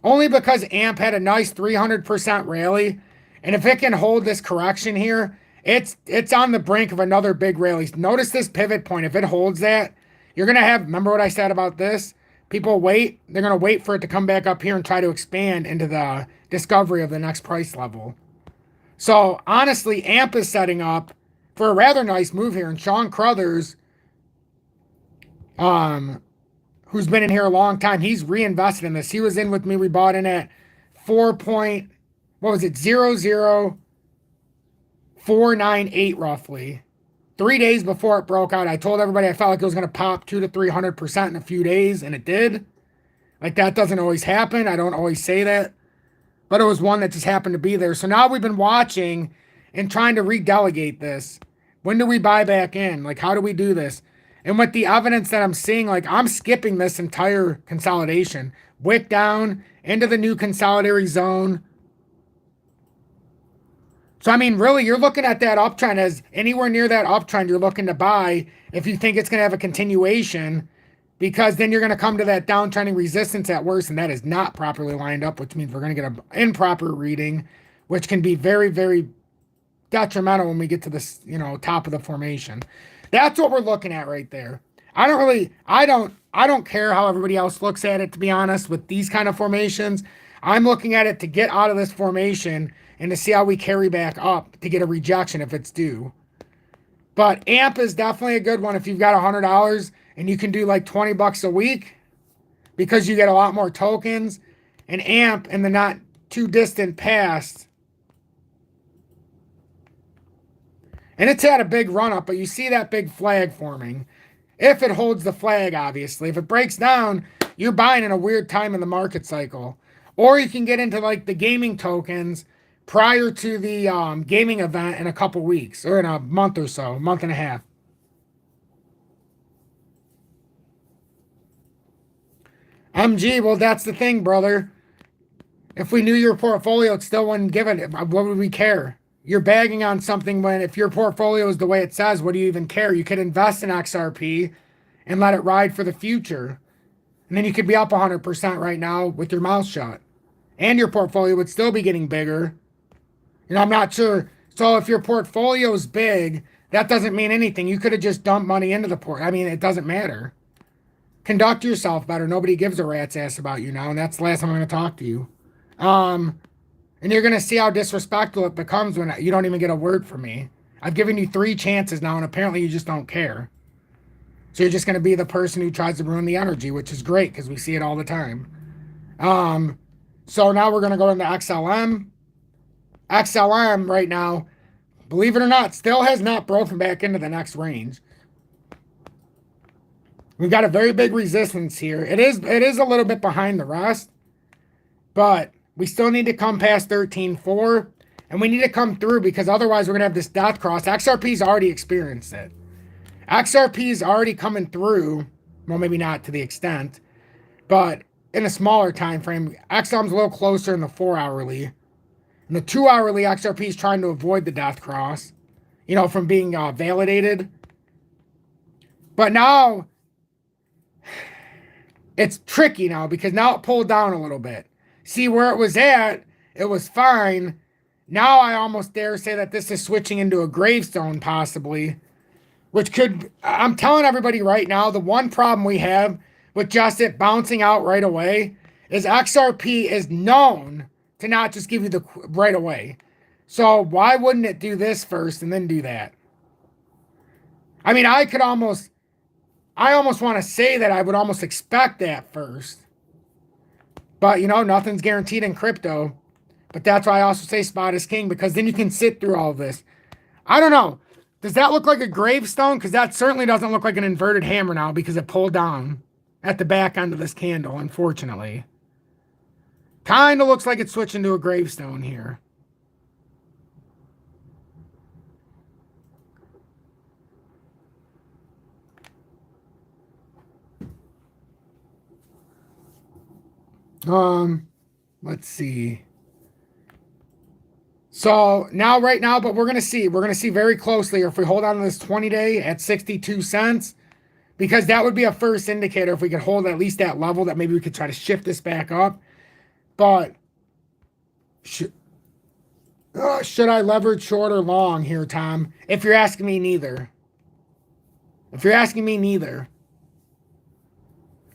Only because AMP had a nice 300% rally. And if it can hold this correction here, it's on the brink of another big rally. Notice this pivot point. If it holds that, you're going to have, remember what I said about this? People wait. They're going to wait for it to come back up here and try to expand into the discovery of the next price level. So honestly, AMP is setting up for a rather nice move here. And Sean Crothers, who's been in here a long time, he's reinvested in this. He was in with me. We bought in at 0.498 roughly. 3 days before it broke out, I told everybody I felt like it was going to pop 200 to 300% in a few days, and it did. Like, that doesn't always happen. I don't always say that. But it was one that just happened to be there. So now we've been watching and trying to redelegate this. When do we buy back in? Like, how do we do this? And with the evidence that I'm seeing, like, I'm skipping this entire consolidation. Wick down into the new consolidatory zone. So, I mean, really, you're looking at that uptrend as anywhere near that uptrend you're looking to buy if you think it's going to have a continuation. because then you're going to come to that downtrending resistance at worst, and that is not properly lined up, which means we're going to get an improper reading, which can be very, very detrimental when we get to this, top of the formation. That's what we're looking at right there. I don't care how everybody else looks at it, to be honest, with these kind of formations. I'm looking at it to get out of this formation and to see how we carry back up to get a rejection if it's due. But AMP is definitely a good one if you've got $100 and you can do like $20 a week because you get a lot more tokens. And AMP in the not too distant past, and it's had a big run up, but you see that big flag forming. If it holds the flag, obviously. If it breaks down, you're buying in a weird time in the market cycle. Or you can get into like the gaming tokens prior to the gaming event in a couple weeks or in a month or so, month and a half. MG, well, that's the thing, brother. If we knew your portfolio, it still wouldn't give it. What would we care? You're bagging on something when if your portfolio is the way it says, what do you even care? You could invest in XRP and let it ride for the future. And then you could be up 100% right now with your mouth shut. And your portfolio would still be getting bigger. I'm not sure. So if your portfolio is big, that doesn't mean anything. You could have just dumped money into the port. I mean, it doesn't matter. Conduct yourself better. Nobody gives a rat's ass about you now. And that's the last time I'm going to talk to you. And you're going to see how disrespectful it becomes when you don't even get a word from me. I've given you 3 chances now, and apparently you just don't care. So you're just going to be the person who tries to ruin the energy, which is great because we see it all the time. So now we're going to go into XLM. XLM right now, believe it or not, still has not broken back into the next range. We've got a very big resistance here. It is a little bit behind the rest, but we still need to come past 13.4, and we need to come through because otherwise we're going to have this death cross. XRP's already experienced it. XRP's already coming through, well, maybe not to the extent, but in a smaller time frame. XLM's a little closer in the 4-hourly. In the 2-hourly, XRP's trying to avoid the death cross, from being validated. But now, it's tricky now because now it pulled down a little bit. See, where it was at, it was fine. Now I almost dare say that this is switching into a gravestone possibly, which could, I'm telling everybody right now, the one problem we have with just it bouncing out right away is XRP is known to not just give you the right away. So why wouldn't it do this first and then do that? I mean, I almost want to say that I would almost expect that first. But, nothing's guaranteed in crypto. But that's why I also say spot is king, because then you can sit through all of this. I don't know. Does that look like a gravestone? Because that certainly doesn't look like an inverted hammer now because it pulled down at the back end of this candle, unfortunately. Kind of looks like it's switching to a gravestone here. Let's see. So now, right now, but we're going to see very closely if we hold on to this 20-day at 62 cents, because that would be a first indicator if we could hold at least that level that maybe we could try to shift this back up. But should I leverage short or long here, Tom? If you're asking me, neither.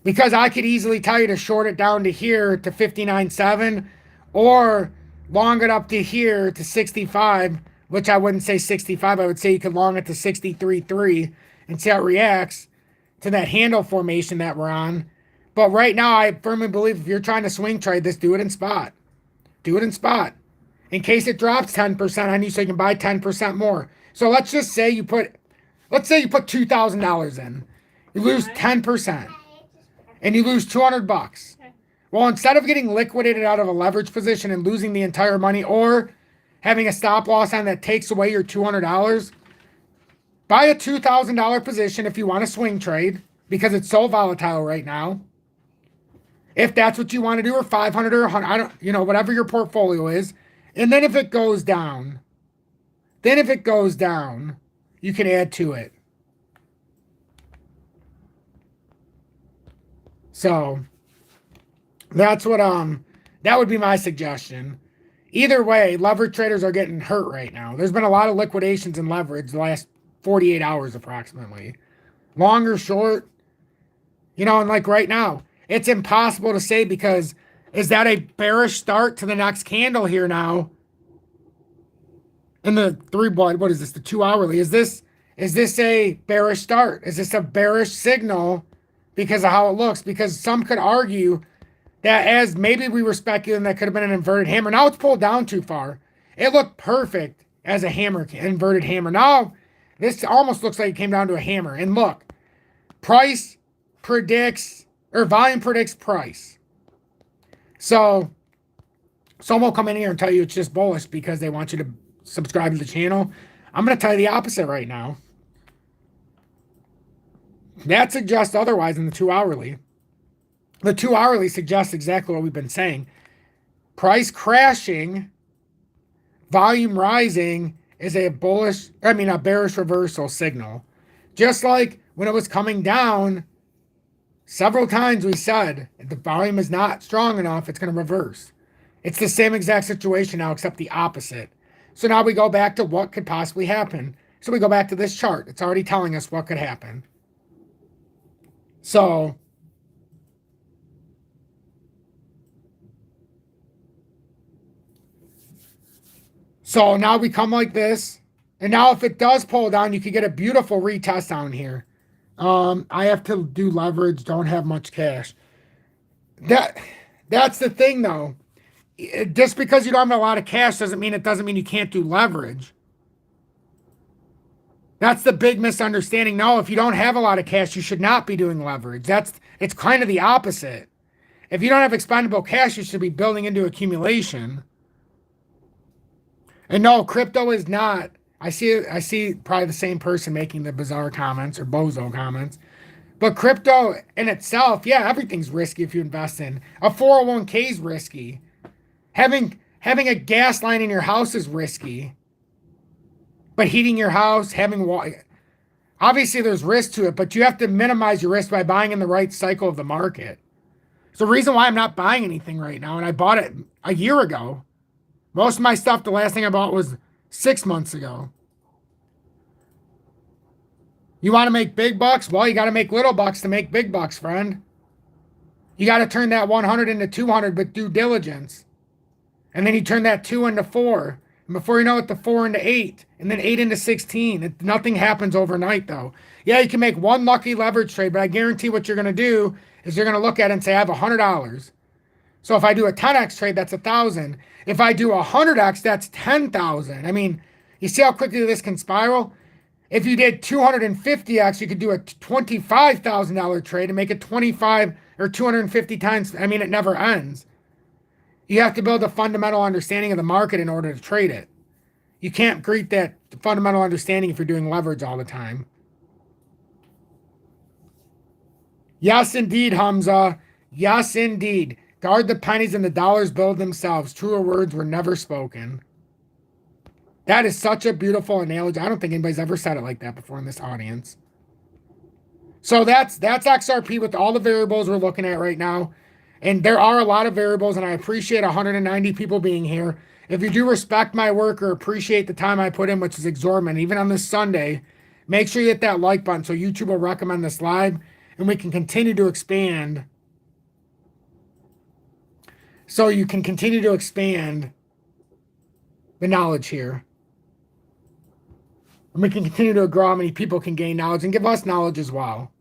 Because I could easily tell you to short it down to here to 59.7 or long it up to here to 65, which I wouldn't say 65. I would say you could long it to 63.3 and see how it reacts to that handle formation that we're on. But right now, I firmly believe if you're trying to swing trade this, do it in spot. Do it in spot. In case it drops 10% on you so you can buy 10% more. So let's just say you put $2,000 in. You lose 10%. And you lose $200. Well, instead of getting liquidated out of a leverage position and losing the entire money or having a stop loss on that takes away your $200, buy a $2,000 position if you want to swing trade because it's so volatile right now. If that's what you want to do, or 500 or 100, whatever your portfolio is. And then if it goes down, you can add to it. So that's what that would be my suggestion. Either way, leverage traders are getting hurt right now. There's been a lot of liquidations in leverage the last 48 hours approximately. Long or short, you know, and like right now, it's impossible to say because is that a bearish start to the next candle here now? In the what is this? The 2 hourly. Is this a bearish start? Is this a bearish signal because of how it looks? Because some could argue that as maybe we were speculating that could have been an inverted hammer. Now it's pulled down too far. It looked perfect as a hammer, inverted hammer. Now this almost looks like it came down to a hammer. And look, price predicts, or volume predicts price. So someone will come in here and tell you it's just bullish because they want you to subscribe to the channel. I'm going to tell you the opposite right now. That suggests otherwise in the 2 hourly. The 2 hourly suggests exactly what we've been saying. Price crashing, volume rising is a bearish reversal signal. Just like when it was coming down, several times we said if the volume is not strong enough, it's going to reverse. It's the same exact situation now, except the opposite. So now we go back to what could possibly happen. So we go back to this chart. It's already telling us what could happen. So now we come like this. And now if it does pull down, you could get a beautiful retest down here. I have to do leverage, don't have much cash. That's the thing though. Just because you don't have a lot of cash doesn't mean you can't do leverage. That's the big misunderstanding. No, if you don't have a lot of cash, you should not be doing leverage. It's kind of the opposite. If you don't have expendable cash, you should be building into accumulation. And no, crypto is not. I see probably the same person making the bizarre comments or bozo comments. But crypto in itself, yeah, everything's risky if you invest in. A 401k is risky. Having a gas line in your house is risky. But heating your house, having water, obviously there's risk to it, but you have to minimize your risk by buying in the right cycle of the market. It's the reason why I'm not buying anything right now, and I bought it a year ago. Most of my stuff, the last thing I bought was 6 months ago. You want to make big bucks? Well, you got to make little bucks to make big bucks, friend. You got to turn that 100 into 200 with due diligence. And then you turn that 2 into 4. And before you know it, the 4 into 8. And then 8 into 16. Nothing happens overnight, though. Yeah, you can make one lucky leverage trade, but I guarantee what you're going to do is you're going to look at it and say, I have $100. So if I do a 10x trade, that's 1,000. If I do 100x, that's 10,000. I mean, you see how quickly this can spiral? If you did 250x, you could do a $25,000 trade and make it 25 or 250 times. I mean, it never ends. You have to build a fundamental understanding of the market in order to trade it. You can't create that fundamental understanding if you're doing leverage all the time. Yes, indeed, Hamza. Yes, indeed. Guard the pennies and the dollars build themselves. Truer words were never spoken. That is such a beautiful analogy. I don't think anybody's ever said it like that before in this audience. So that's XRP with all the variables we're looking at right now. And there are a lot of variables, and I appreciate 190 people being here. If you do respect my work or appreciate the time I put in, which is exorbitant, even on this Sunday, make sure you hit that like button so YouTube will recommend this live, and we can continue to expand. So you can continue to expand the knowledge here. And we can continue to grow how many people can gain knowledge and give us knowledge as well.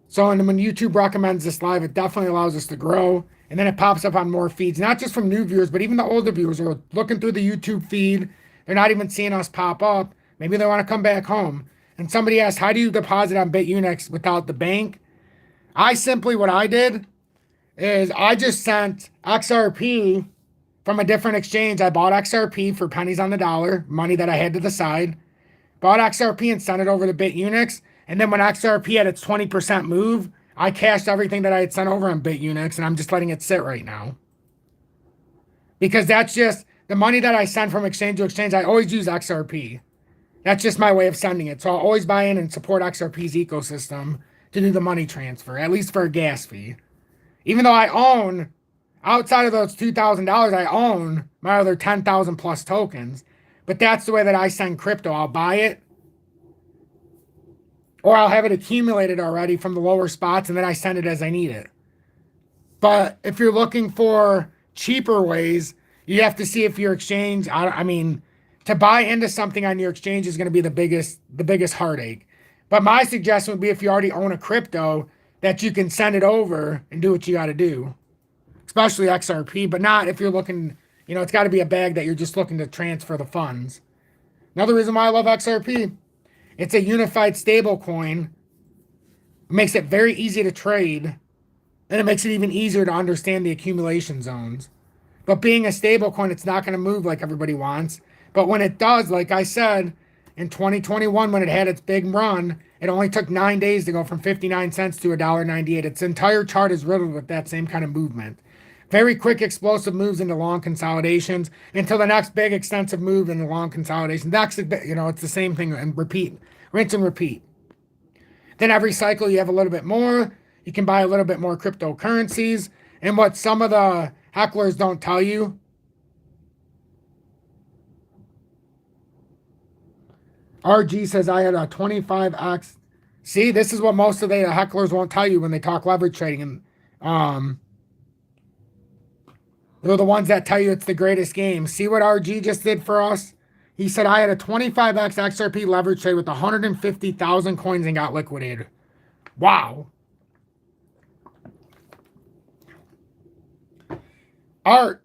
So and when YouTube recommends this live, it definitely allows us to grow. And then it pops up on more feeds, not just from new viewers, but even the older viewers are looking through the YouTube feed. They're not even seeing us pop up. Maybe they want to come back home. And somebody asked, how do you deposit on BITUNIX without the bank? What I did is I just sent XRP from a different exchange. I bought XRP for pennies on the dollar, money that I had to the side. Bought XRP and sent it over to BITUNIX. And then when XRP had its 20% move, I cashed everything that I had sent over on BITUNIX, and I'm just letting it sit right now. Because that's just the money that I send from exchange to exchange. I always use XRP. That's just my way of sending it. So I'll always buy in and support XRP's ecosystem to do the money transfer, at least for a gas fee. Even though I own, outside of those $2,000, I own my other 10,000 plus tokens. But that's the way that I send crypto. I'll buy it, or I'll have it accumulated already from the lower spots, and then I send it as I need it. But if you're looking for cheaper ways, you have to see if your exchange, I mean, to buy into something on your exchange is going to be the biggest heartache. But my suggestion would be, if you already own a crypto, that you can send it over and do what you got to do, especially XRP, but not if you're looking, you know, it's got to be a bag that you're just looking to transfer the funds. Another reason why I love XRP, it's a unified stable coin. It makes it very easy to trade, and it makes it even easier to understand the accumulation zones. But being a stable coin, it's not going to move like everybody wants. But when it does, like I said, in 2021, when it had its big run, it only took 9 days to go from 59 cents to $1.98. Its entire chart is riddled with that same kind of movement. Very quick, explosive moves into long consolidations until the next big, extensive move into long consolidation. That's, you know, it's the same thing, and repeat, rinse and repeat. Then every cycle you have a little bit more. You can buy a little bit more cryptocurrencies. And what some of the hecklers don't tell you, RG says I had a 25x. See, this is what most of the hecklers won't tell you when they talk leverage trading. And they're the ones that tell you it's the greatest game. See what RG just did for us? He said I had a 25x XRP leverage trade with 150,000 coins and got liquidated. Wow. Art.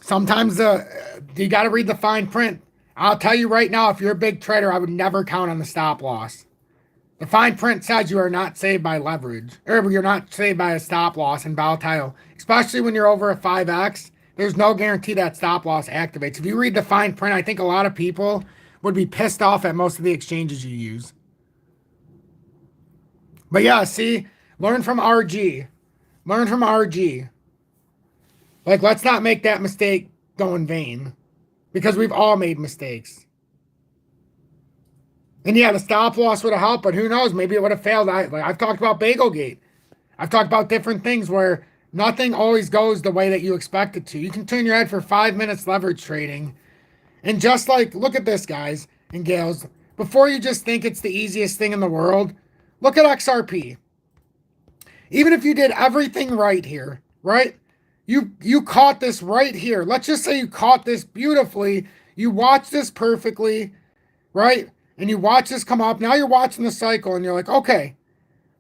Sometimes you got to read the fine print. I'll tell you right now, if you're a big trader, I would never count on the stop loss. The fine print says you are not saved by leverage, or you're not saved by a stop loss in volatile, especially when you're over a 5x. There's no guarantee that stop loss activates. If you read the fine print, I think a lot of people would be pissed off at most of the exchanges you use. But yeah, see, learn from RG. Learn from RG. Like, let's not make that mistake go in vain, because we've all made mistakes. And yeah, the stop loss would have helped, but who knows? Maybe it would have failed. I've talked about Bagelgate. I've talked about different things where nothing always goes the way that you expect it to. You can turn your head for 5 minutes leverage trading. And just like, look at this, guys and gals. Before you just think it's the easiest thing in the world, look at XRP. Even if you did everything right here, right? You caught this right here. Let's just say you caught this beautifully. You watched this perfectly, right? And you watch this come up. Now you're watching the cycle and you're like, okay,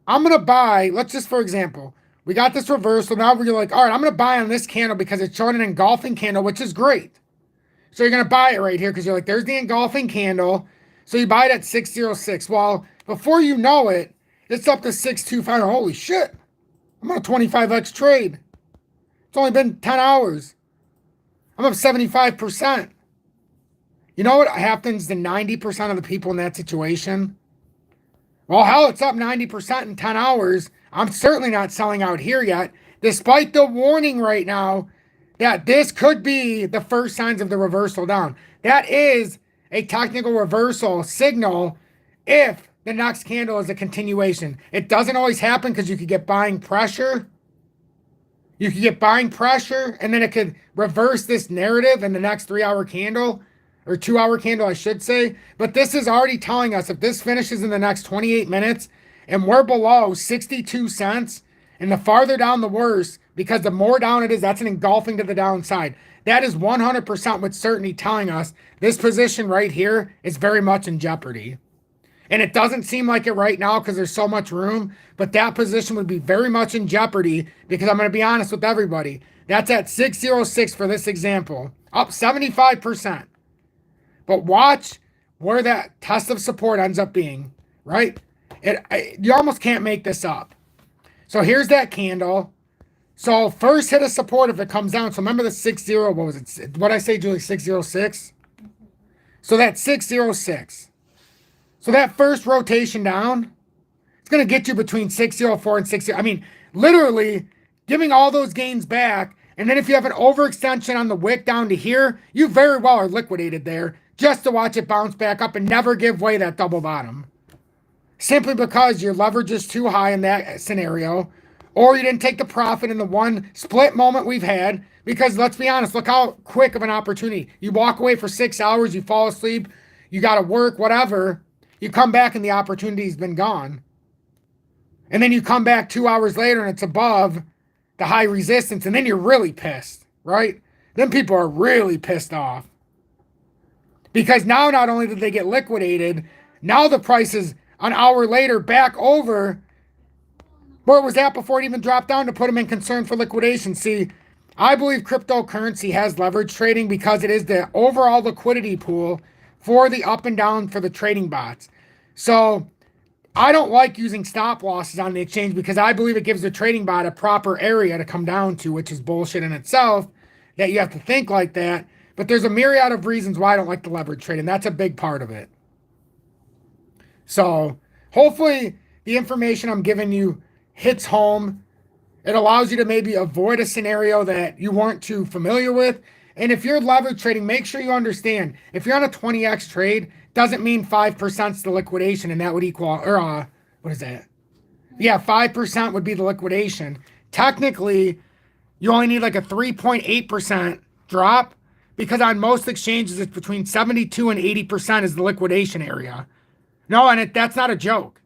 I'm going to buy. Let's just, for example, we got this reversal. Now we're like, all right, I'm going to buy on this candle because it's showing an engulfing candle, which is great. So you're going to buy it right here because you're like, there's the engulfing candle. So you buy it at 606. Well, before you know it, it's up to 625. Holy shit. I'm on a 25x trade. It's only been 10 hours. I'm up 75%. You know what happens to 90% of the people in that situation? Well, hell, it's up 90% in 10 hours. I'm certainly not selling out here yet, despite the warning right now that this could be the first signs of the reversal down. That is a technical reversal signal if the next candle is a continuation. It doesn't always happen because you could get buying pressure. You could get buying pressure, and then it could reverse this narrative in the next 3-hour candle, or 2-hour candle, I should say. But this is already telling us if this finishes in the next 28 minutes and we're below 62 cents, and the farther down the worse, because the more down it is, that's an engulfing to the downside. That is 100% with certainty telling us this position right here is very much in jeopardy. And it doesn't seem like it right now because there's so much room, but that position would be very much in jeopardy because I'm going to be honest with everybody. That's at 606 for this example, up 75%. But watch where that test of support ends up being, right? You almost can't make this up. So here's that candle. So first hit a support if it comes down. So remember the 60, what was it? What did I say, Julie? 606? So that's 606. So that first rotation down, it's going to get you between 604 and 60. I mean, literally giving all those gains back. And then if you have an overextension on the wick down to here, you very well are liquidated there just to watch it bounce back up and never give way that double bottom. simply because your leverage is too high in that scenario, or you didn't take the profit in the one split moment we've had. Because let's be honest, look how quick of an opportunity. You walk away for 6 hours, you fall asleep, you got to work, whatever. You come back and the opportunity's been gone. And then you come back 2 hours later and it's above the high resistance, and then you're really pissed, right? Then people are really pissed off. Because now not only did they get liquidated, now the price is an hour later back over where it was at before it even dropped down to put them in concern for liquidation. See, I believe cryptocurrency has leverage trading because it is the overall liquidity pool for the up and down for the trading bots. So I don't like using stop losses on the exchange because I believe it gives the trading bot a proper area to come down to, which is bullshit in itself, that you have to think like that. But there's a myriad of reasons why I don't like the leverage trading. That's a big part of it. So hopefully the information I'm giving you hits home. It allows you to maybe avoid a scenario that you weren't too familiar with. And if you're leverage trading, make sure you understand, if you're on a 20x trade, doesn't mean 5% is the liquidation, and that would equal, or what is that? Yeah, 5% would be the liquidation. Technically, you only need like a 3.8% drop, because on most exchanges, it's between 72 and 80% is the liquidation area. No, and that's not a joke,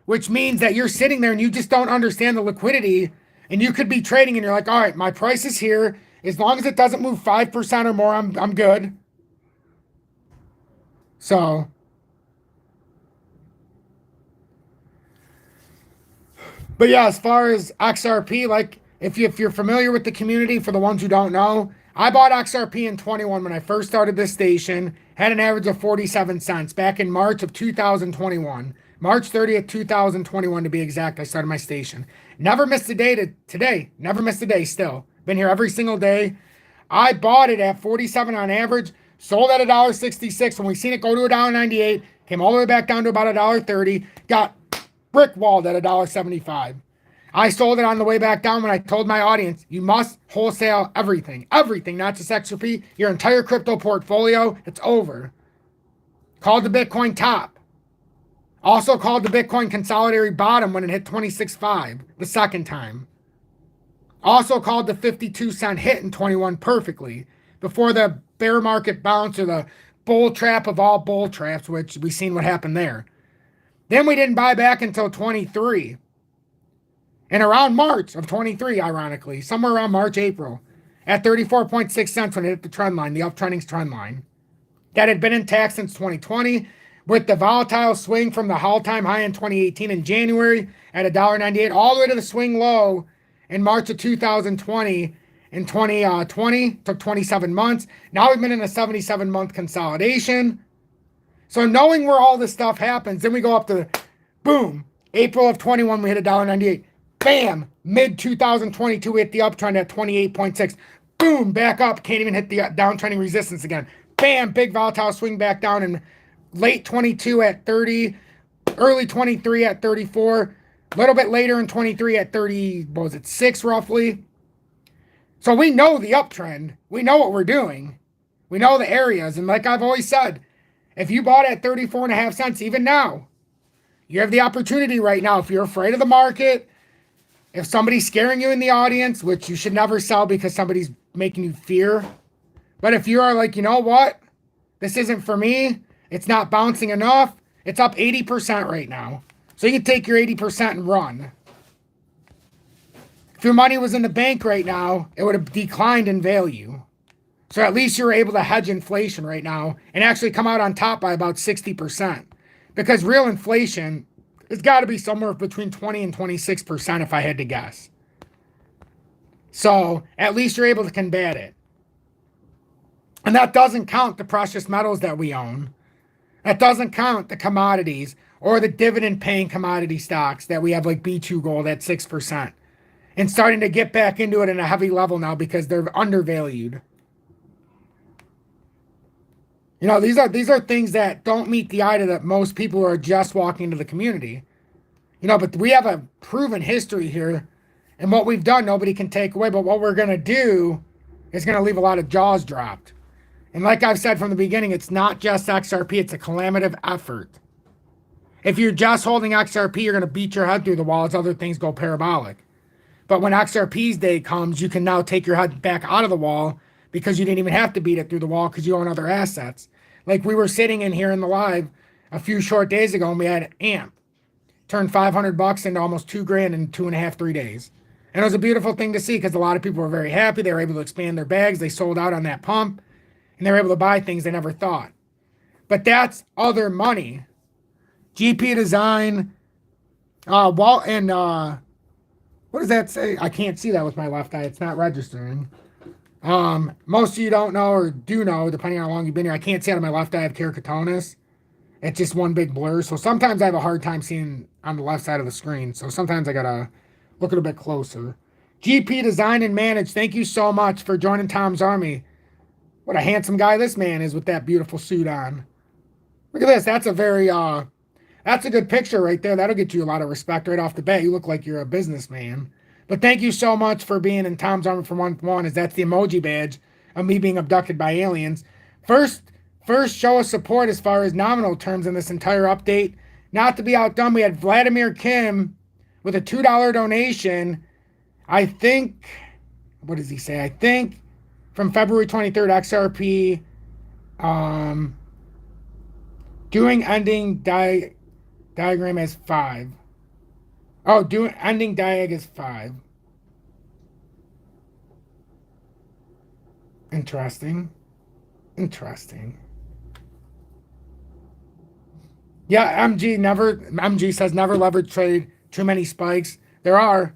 which means that you're sitting there and you just don't understand the liquidity, and you could be trading and you're like, all right, my price is here. As long as it doesn't move 5% or more, I'm good. So, but yeah, as far as XRP, like if you're familiar with the community, for the ones who don't know, I bought XRP in 21 when I first started this station, had an average of 47 cents back in March of 2021. March 30th, 2021 to be exact, I started my station. Never missed a day to today. Never missed a day still. Been here every single day. I bought it at 47 on average, sold at $1.66. When we seen it go to $1.98, came all the way back down to about $1.30, got brick walled at $1.75. I sold it on the way back down when I told my audience, you must wholesale everything. Everything, not just XRP, your entire crypto portfolio, it's over. Called the Bitcoin top. Also called the Bitcoin consolidatory bottom when it hit 26.5 the second time. Also called the 52 cent hit in 21 perfectly before the bear market bounce or the bull trap of all bull traps, which we seen what happened there. Then we didn't buy back until 23. And around March of 23, ironically, somewhere around March, April, at 34.6 cents when it hit the trend line, the uptrending trend line. That had been intact since 2020, with the volatile swing from the all-time high in 2018 in January at $1.98 all the way to the swing low in March of 2020. In 2020, took 27 months. Now we've been in a 77-month consolidation. So knowing where all this stuff happens, then we go up to, boom, April of 21, we hit $1.98. Bam, mid-2022, we hit the uptrend at 28.6. Boom, back up, can't even hit the downtrending resistance again. Bam, big volatile swing back down in late 22 at 30, early 23 at 34, a little bit later in 23 at 30, what was it, 6 roughly. So we know the uptrend. We know what we're doing. We know the areas. And like I've always said, if you bought at 34.5 cents, even now, you have the opportunity right now. If you're afraid of the market, if somebody's scaring you in the audience, which you should never sell because somebody's making you fear. But if you are like, you know what? This isn't for me. It's not bouncing enough. It's up 80% right now. So you can take your 80% and run. If your money was in the bank right now, it would have declined in value. So at least you're able to hedge inflation right now and actually come out on top by about 60%. Because real inflation has got to be somewhere between 20 and 26% if I had to guess. So at least you're able to combat it. And that doesn't count the precious metals that we own. That doesn't count the commodities or the dividend-paying commodity stocks that we have, like B2 Gold at 6%. And starting to get back into it in a heavy level now because they're undervalued. You know, these are things that don't meet the eye to that most people who are just walking into the community. You know, but we have a proven history here. And what we've done, nobody can take away. But what we're going to do is going to leave a lot of jaws dropped. And like I've said from the beginning, it's not just XRP. It's a collaborative effort. If you're just holding XRP, you're going to beat your head through the wall as other things go parabolic. But when XRP's day comes, you can now take your head back out of the wall because you didn't even have to beat it through the wall because you own other assets. Like we were sitting in here in the live a few short days ago and we had AMP turned $500 into almost $2,000 in 2.5, 3 days. And it was a beautiful thing to see because a lot of people were very happy. They were able to expand their bags. They sold out on that pump and they were able to buy things they never thought. But that's other money. GP Design, what does that say? I can't see that with my left eye. It's not registering. Most of you don't know or do know, depending on how long you've been here. I can't see out of my left eye. I have keratoconus. It's just one big blur. So sometimes I have a hard time seeing on the left side of the screen. So sometimes I gotta look a little bit closer. GP Design and Manage, thank you so much for joining Tom's Army. What a handsome guy this man is with that beautiful suit on. Look at this. That's a very, that's a good picture right there. That'll get you a lot of respect right off the bat. You look like you're a businessman. But thank you so much for being in Tom's Army for month one, as that's the emoji badge of me being abducted by aliens. First show of support as far as nominal terms in this entire update. Not to be outdone, we had Vladimir Kim with a $2 donation. I think, what does he say? I think from February 23rd, XRP, doing ending diagram as 5. Oh, doing ending diag is 5. Interesting. Yeah, MG says never leverage trade too many spikes. There are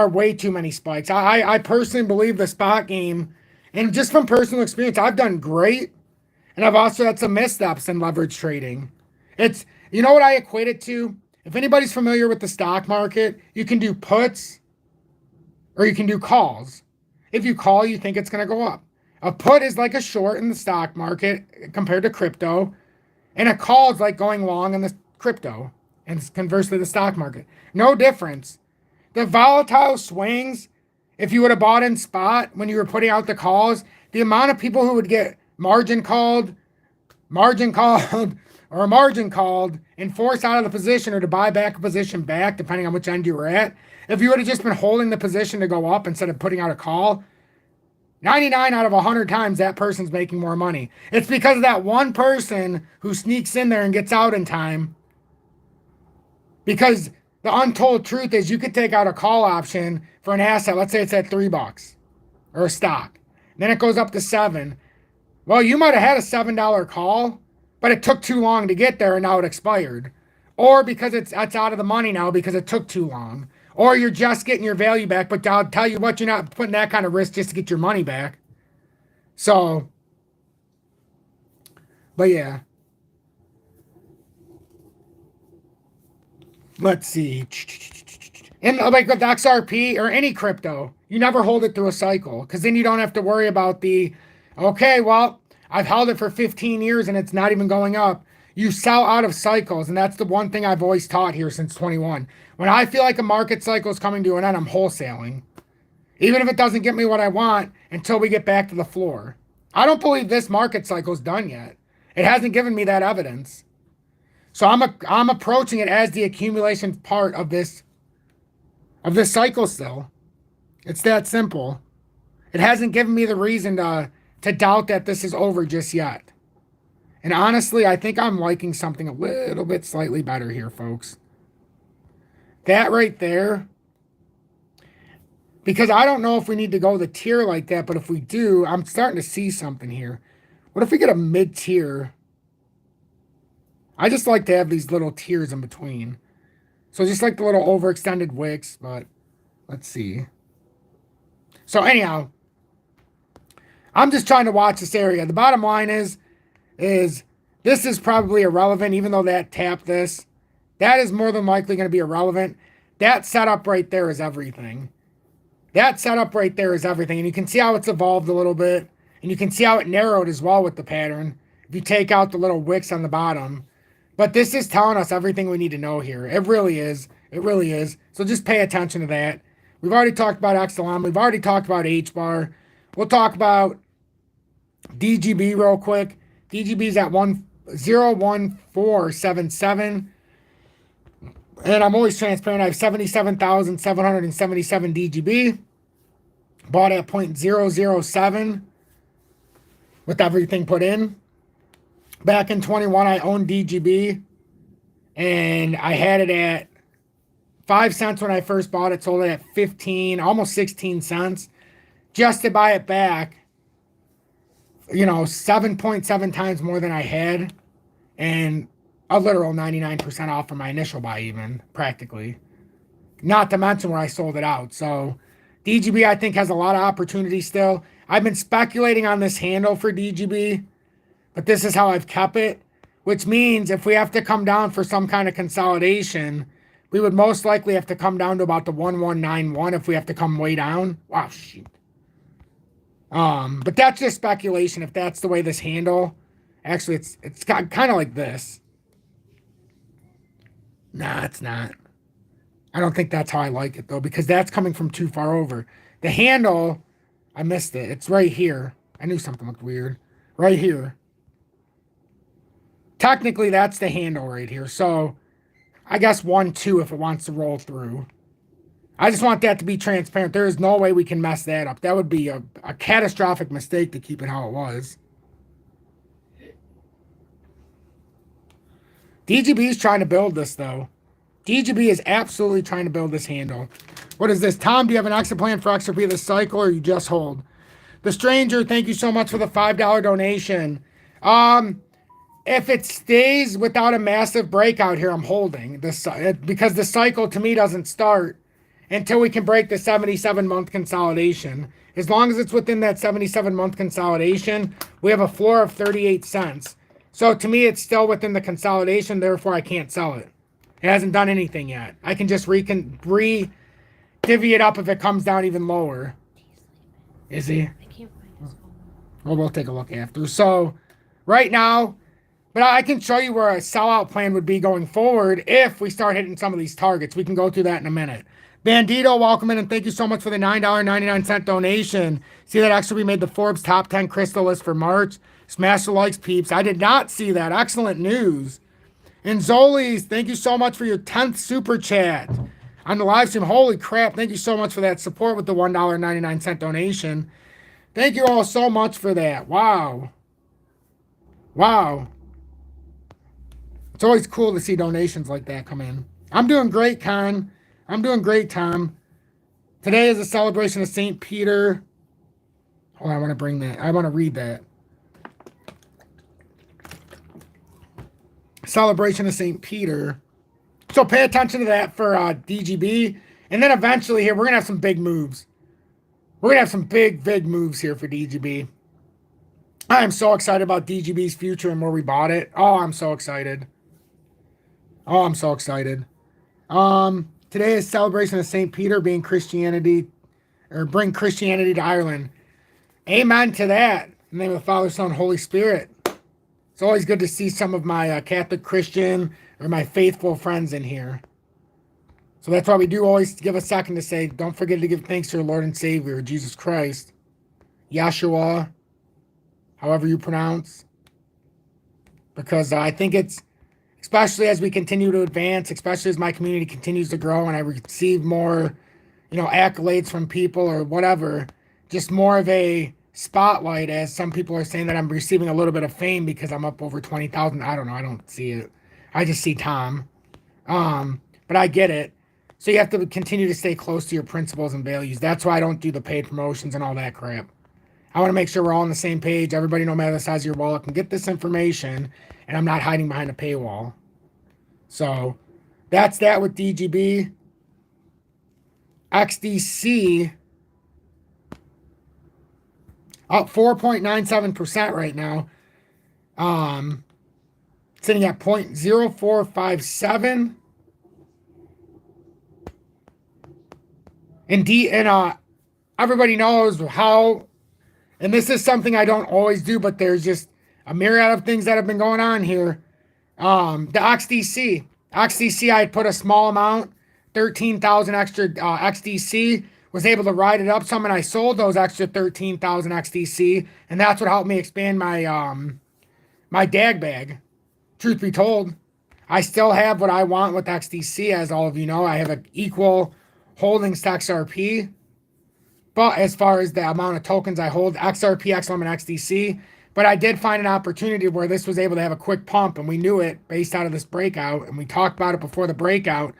way too many spikes. I personally believe the spot game, and just from personal experience, I've done great. And I've also had some missteps in leverage trading. It's, you know what I equate it to? If anybody's familiar with the stock market, you can do puts or you can do calls. If you call, you think it's going to go up. A put is like a short in the stock market compared to crypto. And a call is like going long in the crypto and conversely the stock market. No difference. The volatile swings, if you would have bought in spot when you were putting out the calls, the amount of people who would get margin called, or margin called and forced out of the position or to buy back a position back, depending on which end you were at. If you would have just been holding the position to go up instead of putting out a call, 99 out of 100 times that person's making more money. It's because of that one person who sneaks in there and gets out in time. Because the untold truth is you could take out a call option for an asset. Let's say it's at $3 or a stock. Then it goes up to 7. Well, you might have had a $7 call, but it took too long to get there and now it expired. Or because it's out of the money now because it took too long. Or you're just getting your value back, but I'll tell you what, you're not putting that kind of risk just to get your money back. So, but yeah. Let's see. And like with XRP or any crypto, you never hold it through a cycle because then you don't have to worry about okay, well, I've held it for 15 years and it's not even going up. You sell out of cycles, and that's the one thing I've always taught here since 21. When I feel like a market cycle is coming to an end, I'm wholesaling. Even if it doesn't get me what I want until we get back to the floor. I don't believe this market cycle's done yet. It hasn't given me that evidence. So I'm approaching it as the accumulation part of this cycle still. It's that simple. It hasn't given me the reason to doubt that this is over just yet. And honestly, I think I'm liking something a little bit slightly better here, folks. That right there. Because I don't know if we need to go the tier like that, but if we do, I'm starting to see something here. What if we get a mid-tier? I just like to have these little tiers in between. So just like the little overextended wicks, but let's see. So anyhow, I'm just trying to watch this area. The bottom line is this is probably irrelevant, even though that tapped this. That is more than likely going to be irrelevant. That setup right there is everything. That setup right there is everything. And you can see how it's evolved a little bit. And you can see how it narrowed as well with the pattern. If you take out the little wicks on the bottom. But this is telling us everything we need to know here. It really is. It really is. So just pay attention to that. We've already talked about XLM. We've already talked about HBAR. We'll talk about DGB real quick. DGB is at 0.01477. And I'm always transparent. I have 77,777 DGB. Bought at 0.007 with everything put in. Back in 21, I owned DGB. And I had it at 5 cents when I first bought it. Sold it at 15, almost 16 cents. Just to buy it back, 7.7 times more than I had. And a literal 99% off from my initial buy, even practically. Not to mention where I sold it out. So DGB, I think, has a lot of opportunity still. I've been speculating on this handle for DGB, but this is how I've kept it, which means if we have to come down for some kind of consolidation, we would most likely have to come down to about the 1191 if we have to come way down. Wow, shoot. But that's just speculation if that's the way this handle. Actually, it's kind of like this. Nah, it's not. I don't think that's how I like it, though, because that's coming from too far over. The handle, I missed it. It's right here. I knew something looked weird. Right here. Technically, that's the handle right here. So, I guess 1-2 if it wants to roll through. I just want that to be transparent. There is no way we can mess that up. That would be a catastrophic mistake to keep it how it was. DGB is trying to build this, though. DGB is absolutely trying to build this handle. What is this? Tom, do you have an exit plan for XRP this cycle, or you just hold? The Stranger, thank you so much for the $5 donation. If it stays without a massive breakout here, I'm holding this because the cycle to me doesn't start until we can break the 77-month consolidation. As long as it's within that 77-month consolidation, we have a floor of 38 cents. So to me, it's still within the consolidation, therefore I can't sell it. It hasn't done anything yet. I can just divvy it up if it comes down even lower. Is he? I can't find his phone. Well, we'll take a look after. So right now, but I can show you where a sellout plan would be going forward if we start hitting some of these targets. We can go through that in a minute. Bandito, welcome in, and thank you so much for the $9.99 donation. See that actually we made the Forbes Top 10 Crystal list for March. Smash the likes, peeps. I did not see that. Excellent news. And Zoli's, thank you so much for your 10th super chat on the live stream. Holy crap, thank you so much for that support with the $1.99 donation. Thank you all so much for that. Wow. Wow. It's always cool to see donations like that come in. I'm doing great, Con. I'm doing great, Tom. Today is a celebration of St. Peter. Oh, I want to bring that. I want to read that. Celebration of St. Peter. So pay attention to that for DGB. And then eventually here, we're going to have some big moves. We're going to have some big moves here for DGB. I am so excited about DGB's future and where we bought it. Oh, I'm so excited. Oh, I'm so excited. Today is celebration of St. Peter being Christianity, or bring Christianity to Ireland. Amen to that. In the name of the Father, Son, Holy Spirit. It's always good to see some of my Catholic, Christian, or my faithful friends in here. So that's why we do always give a second to say, don't forget to give thanks to our Lord and Savior, Jesus Christ. Yeshua, however you pronounce. Because I think it's, especially as we continue to advance, especially as my community continues to grow and I receive more, accolades from people or whatever, just more of a spotlight, as some people are saying that I'm receiving a little bit of fame because I'm up over 20,000. I don't know. I don't see it. I just see Tom. But I get it. So you have to continue to stay close to your principles and values. That's why I don't do the paid promotions and all that crap. I want to make sure we're all on the same page. Everybody, no matter the size of your wallet, can get this information, and I'm not hiding behind a paywall. So that's that with DGB. XDC up 4.97% right now. Sitting at 0.0457. And everybody knows how, and this is something I don't always do, but there's just a myriad of things that have been going on here. The XDC, I had put a small amount, 13,000 extra XDC, was able to ride it up some, and I sold those extra 13,000 XDC, and that's what helped me expand my my DAG bag. truth be told. I still have what I want with XDC, as all of you know. I have an equal holdings to XRP. But as far as the amount of tokens I hold, XRP, XLM, and XDC. But I did find an opportunity where this was able to have a quick pump, and we knew it based out of this breakout, and we talked about it before the breakout,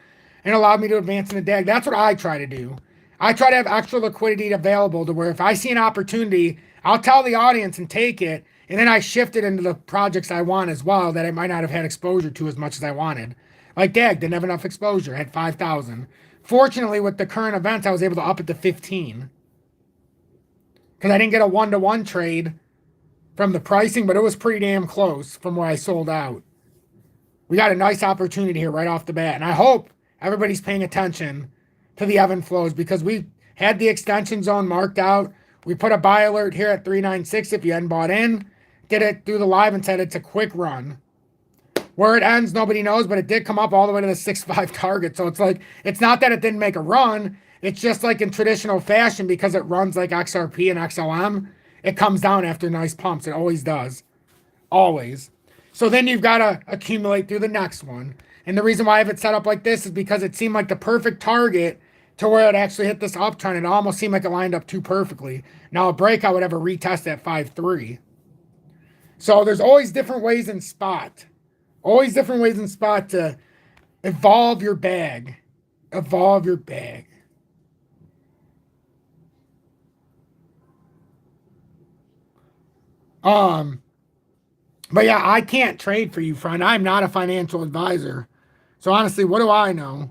and allowed me to advance in the DAG. That's what I try to do. I try to have extra liquidity available to where if I see an opportunity, I'll tell the audience and take it, and then I shift it into the projects I want as well that I might not have had exposure to as much as I wanted. Like DAG, didn't have enough exposure, had 5,000. Fortunately, with the current events, I was able to up it to 15. Because I didn't get a one-to-one trade from the pricing, but it was pretty damn close from where I sold out. We got a nice opportunity here right off the bat, and I hope everybody's paying attention to the ebb and flows because we had the extension zone marked out. We put a buy alert here at 396 if you hadn't bought in. Did it through the live and said it's a quick run. Where it ends, nobody knows, but it did come up all the way to the 6.5 target. So it's like, it's not that it didn't make a run. It's just like in traditional fashion, because it runs like XRP and XLM, it comes down after nice pumps. It always does. Always. So then you've got to accumulate through the next one. And the reason why I have it set up like this is because it seemed like the perfect target to where it actually hit this uptrend. It almost seemed like it lined up too perfectly. Now a breakout would have a retest at 5.3. So there's always different ways in spot. Always different ways in spot to evolve your bag. Evolve your bag. But yeah, I can't trade for you, friend. I'm not a financial advisor. So honestly, what do I know?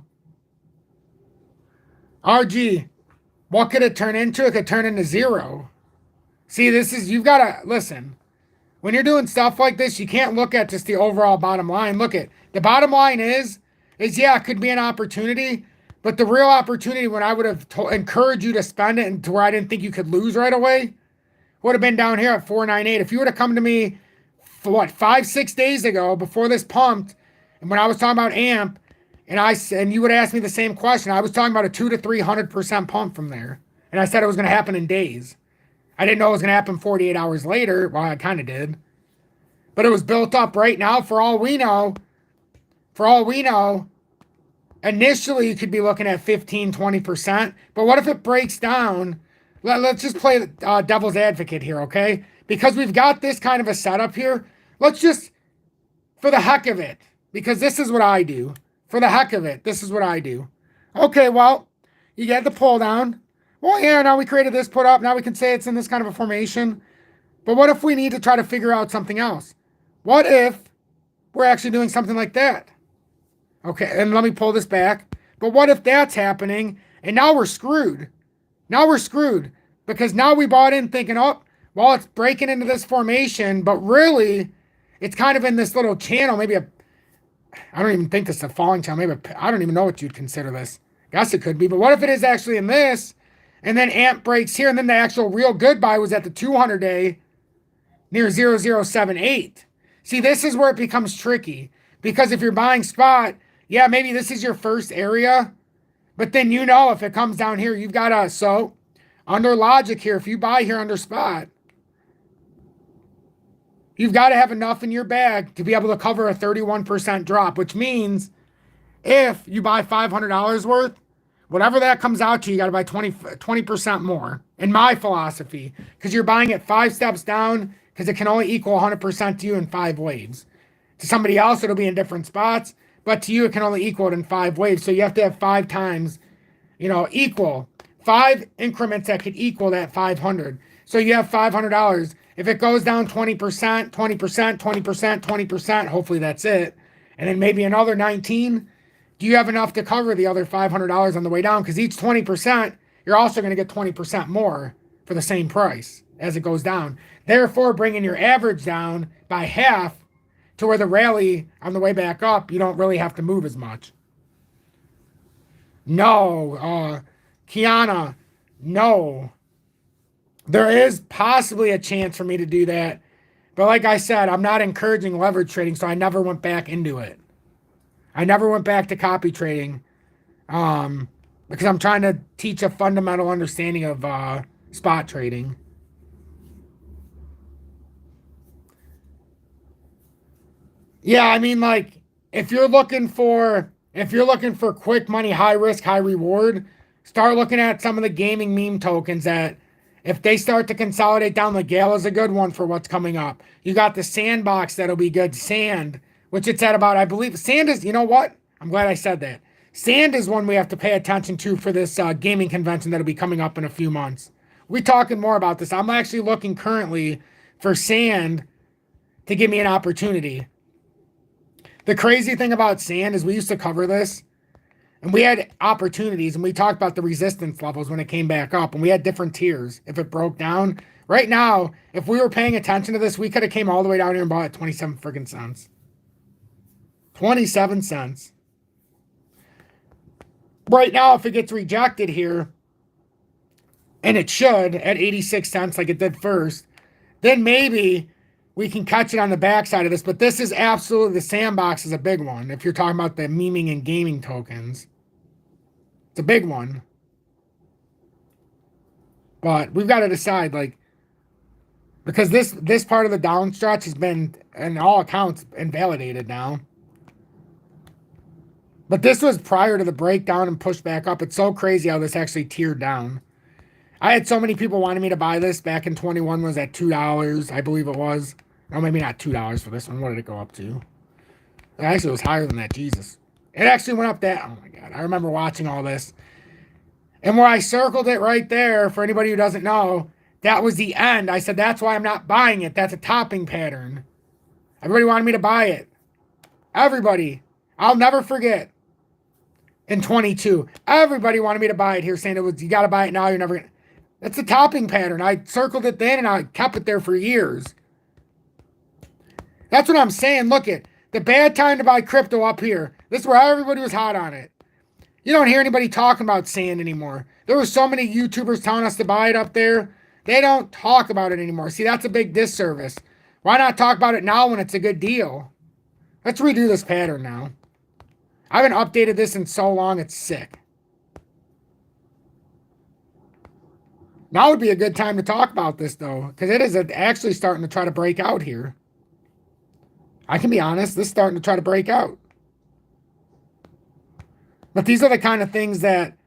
RG, what could it turn into? It could turn into zero. See, you've got to, listen, when you're doing stuff like this, you can't look at just the overall bottom line. Look at, the bottom line is yeah, it could be an opportunity, but the real opportunity when I would have encouraged you to spend it and to where I didn't think you could lose right away would have been down here at 498. If you would have come to me, for 5-6 days ago before this pumped, and when I was talking about AMP, and you would ask me the same question, I was talking about a 200 to 300% pump from there, and I said it was going to happen in days. I didn't know it was going to happen 48 hours later. Well, I kind of did, but it was built up right now. For all we know, initially you could be looking at 15-20%. But what if it breaks down? Let's just play devil's advocate here, okay? Because we've got this kind of a setup here. Let's just, for the heck of it, because this is what I do. For the heck of it, this is what I do. Okay, well, you get the pull down. Well, yeah, now we created this put up. Now we can say it's in this kind of a formation. But what if we need to try to figure out something else? What if we're actually doing something like that? Okay, and let me pull this back. But what if that's happening and now we're screwed? Now we're screwed because now we bought in thinking, oh, well, it's breaking into this formation, but really it's kind of in this little channel, maybe I don't even think this is a falling channel. Maybe I don't even know what you'd consider this. Guess it could be, but what if it is actually in this and then AMP breaks here and then the actual real good buy was at the 200-day near 0078. See, this is where it becomes tricky because if you're buying spot, yeah, maybe this is your first area, but then if it comes down here, you've got to, so under logic here, if you buy here under spot, you've got to have enough in your bag to be able to cover a 31% drop, which means if you buy $500 worth, whatever that comes out to, you got to buy 20% more, in my philosophy, because you're buying it 5 steps down because it can only equal 100% to you in 5 waves. To somebody else, it'll be in different spots, but to you, it can only equal it in 5 waves. So you have to have 5 times, equal 5 increments that could equal that 500. So you have $500. If it goes down 20%, 20%, 20%, 20%, hopefully that's it. And then maybe another 19. Do you have enough to cover the other $500 on the way down? Because each 20%, you're also going to get 20% more for the same price as it goes down. Therefore, bringing your average down by half to where the rally on the way back up, you don't really have to move as much. No, Kiana, no. There is possibly a chance for me to do that. But like I said, I'm not encouraging leverage trading, so I never went back into it. I never went back to copy trading because I'm trying to teach a fundamental understanding of spot trading. . Yeah, I mean, like, if you're looking for quick money, high risk, high reward, start looking at some of the gaming meme tokens that if they start to consolidate down, the Gala's a good one for what's coming up. You got the Sandbox that'll be good. Sand, which it's at about, I believe, Sand is, you know what? I'm glad I said that. Sand is one we have to pay attention to for this gaming convention that'll be coming up in a few months. We'll be talking more about this. I'm actually looking currently for Sand to give me an opportunity. The crazy thing about sand is we used to cover this and we had opportunities and we talked about the resistance levels when it came back up and we had different tiers if it broke down. Right now, if we were paying attention to this, we could have came all the way down here and bought at 27 friggin' cents. 27 cents. Right now, if it gets rejected here, and it should at 86 cents like it did first, then maybe we can catch it on the backside of this. But this is absolutely, the Sandbox is a big one. If you're talking about the memeing and gaming tokens, it's a big one. But we've got to decide, like, because this part of the downstretch has been, in all accounts, invalidated now. But this was prior to the breakdown and push back up. It's so crazy how this actually tiered down. I had so many people wanting me to buy this back in 21, was at $2, I believe it was. No, maybe not $2 for this one. What did it go up to? Actually, it was higher than that. Jesus. It actually went up that. Oh my God. I remember watching all this. And where I circled it right there, for anybody who doesn't know, that was the end. I said, that's why I'm not buying it. That's a topping pattern. Everybody wanted me to buy it. Everybody. I'll never forget. In 22, everybody wanted me to buy it here, saying it was, you got to buy it now. You're never going to. That's a topping pattern. I circled it then and I kept it there for years. That's what I'm saying. Look at the bad time to buy crypto up here. This is where everybody was hot on it. You don't hear anybody talking about sand anymore. There were so many YouTubers telling us to buy it up there. They don't talk about it anymore. See, that's a big disservice. Why not talk about it now when it's a good deal? Let's redo this pattern now. I haven't updated this in so long, it's sick. Now would be a good time to talk about this, though, because it is actually starting to try to break out here. I can be honest, this is starting to try to break out. But these are the kind of things that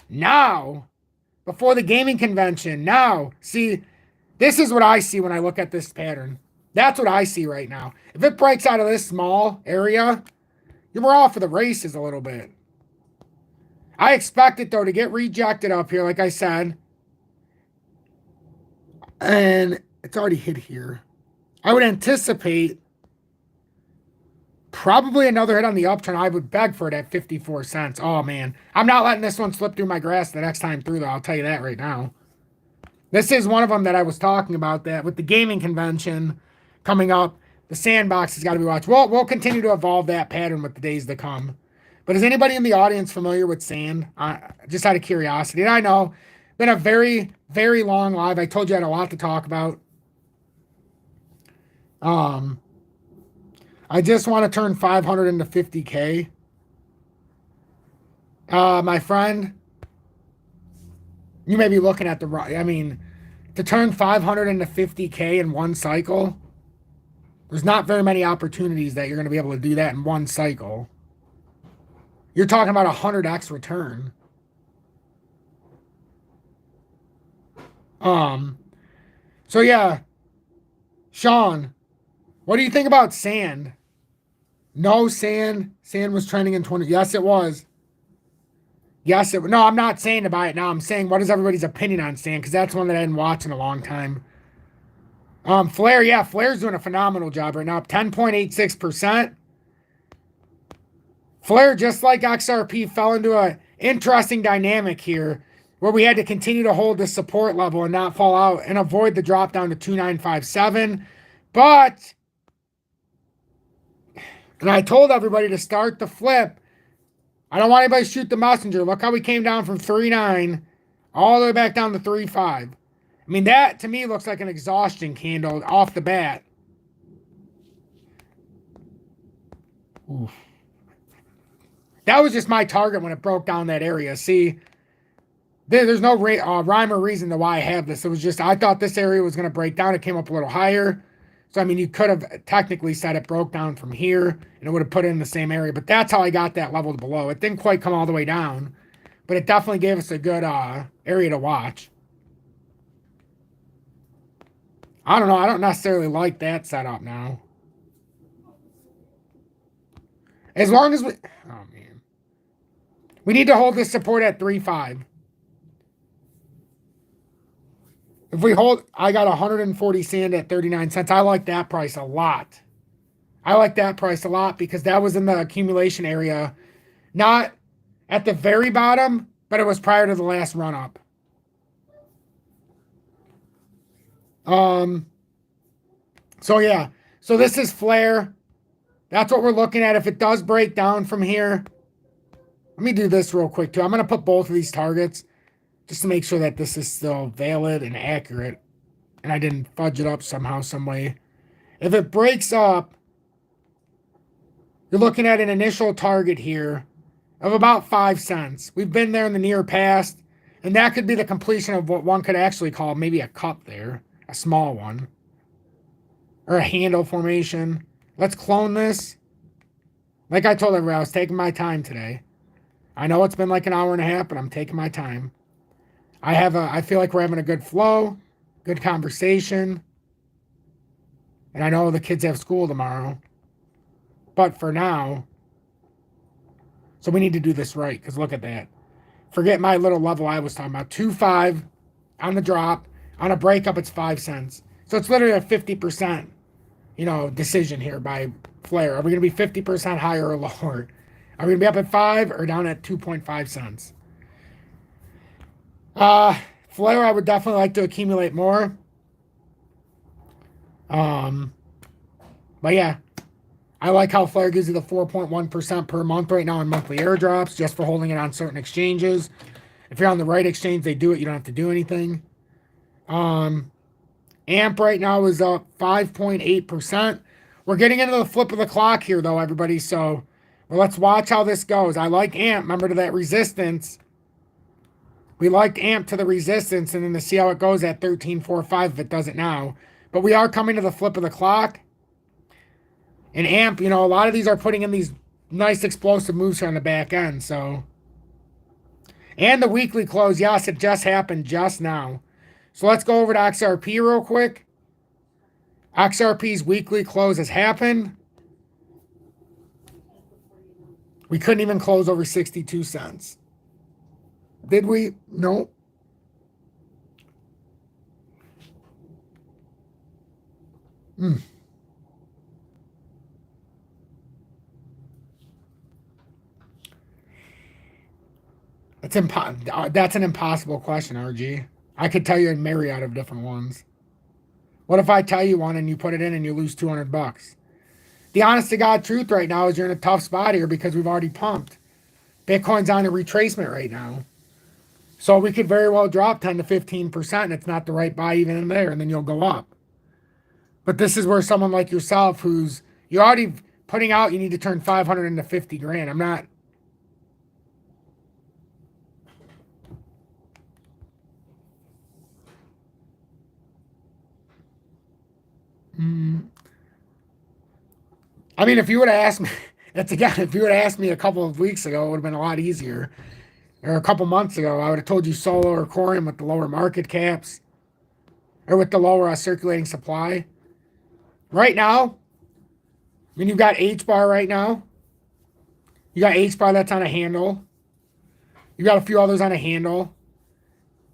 now, before the gaming convention, now, see, this is what I see when I look at this pattern. That's what I see right now. If it breaks out of this small area, we're off for the races a little bit. I expect it, though, to get rejected up here, like I said. And it's already hit here. I would anticipate probably another hit on the upturn. I would beg for it at 54 cents. Oh, man. I'm not letting this one slip through my grasp the next time through, though. I'll tell you that right now. This is one of them that I was talking about, that with the gaming convention coming up, the Sandbox has got to be watched. We'll continue to evolve that pattern with the days to come. But is anybody in the audience familiar with sand? Just out of curiosity. And I know, been a very, very long live. I told you I had a lot to talk about. I just want to turn 500 into 50K. My friend, you may be looking at to turn 500 into 50K in one cycle, there's not very many opportunities that you're going to be able to do that in one cycle. You're talking about 100x return. So yeah, Sean, what do you think about sand? No, sand was trending in 20. Yes, it was. No, I'm not saying to buy it now. I'm saying, what is everybody's opinion on sand? Because that's one that I didn't watch in a long time. Flare, yeah, Flare's doing a phenomenal job right now, up 10.86%. Flare, just like XRP, fell into an interesting dynamic here where we had to continue to hold the support level and not fall out and avoid the drop down to 2957. But, and I told everybody to start the flip. I don't want anybody to shoot the messenger. Look how we came down from 3.9 all the way back down to 3.5. I mean, that to me looks like an exhaustion candle off the bat. Oof. That was just my target when it broke down that area. See, there's no rhyme or reason to why I have this. It was just, I thought this area was going to break down. It came up a little higher. So, I mean, you could have technically said it broke down from here and it would have put it in the same area. But that's how I got that level below. It didn't quite come all the way down, but it definitely gave us a good area to watch. I don't know. I don't necessarily like that setup now. As long as we... Oh, man. We need to hold this support at 3.5. If we hold... I got 140 sand at 39 cents. I like that price a lot. I like that price a lot because that was in the accumulation area. Not at the very bottom, but it was prior to the last run-up. So yeah, so this is flare. That's what we're looking at. If it does break down from here, let me do this real quick too. I'm going to put both of these targets just to make sure that this is still valid and accurate. And I didn't fudge it up somehow, some way. If it breaks up, you're looking at an initial target here of about 5 cents. We've been there in the near past, and that could be the completion of what one could actually call maybe a cup there, a small one. Or a handle formation. Let's clone this. Like I told everybody, I was taking my time today. I know it's been like an hour and a half, but I'm taking my time. I feel like we're having a good flow, good conversation. And I know the kids have school tomorrow. But for now, so we need to do this right, because look at that. Forget my little level I was talking about. 2.5 on the drop. On a breakup, it's 5 cents. So it's literally a 50%. Decision here by flare. Are we going to be 50% higher or lower? Are we going to be up at 5 or down at 2.5 cents? Flare, I would definitely like to accumulate more. But yeah, I like how flare gives you the 4.1% per month right now in monthly airdrops just for holding it on certain exchanges. If you're on the right exchange, they do it. You don't have to do anything. AMP right now is up 5.8%. We're getting into the flip of the clock here, though, everybody. So, let's watch how this goes. I like AMP. Remember to that resistance. We like AMP to the resistance, and then to see how it goes at 13.45 if it does it now. But we are coming to the flip of the clock. And AMP, a lot of these are putting in these nice explosive moves here on the back end. So, and the weekly close, yes, it just happened just now. So let's go over to XRP real quick. XRP's weekly close has happened. We couldn't even close over 62 cents. Did we? No. That's an impossible question, RG. I could tell you a myriad of different ones. What if I tell you one and you put it in and you lose $200? The honest to God truth right now is you're in a tough spot here because we've already pumped. Bitcoin's on a retracement right now. So we could very well drop 10 to 15% and it's not the right buy even in there, and then you'll go up. But this is where someone like yourself you're already putting out, you need to turn 500 into 50 grand. I'm not... I mean, if you would have asked me, if you would have asked me a couple of weeks ago, it would have been a lot easier. Or a couple months ago, I would have told you Solo or Corium with the lower market caps. Or with the lower circulating supply. Right now, I mean, you've got H-bar right now. You got H-bar that's on a handle. You got a few others on a handle.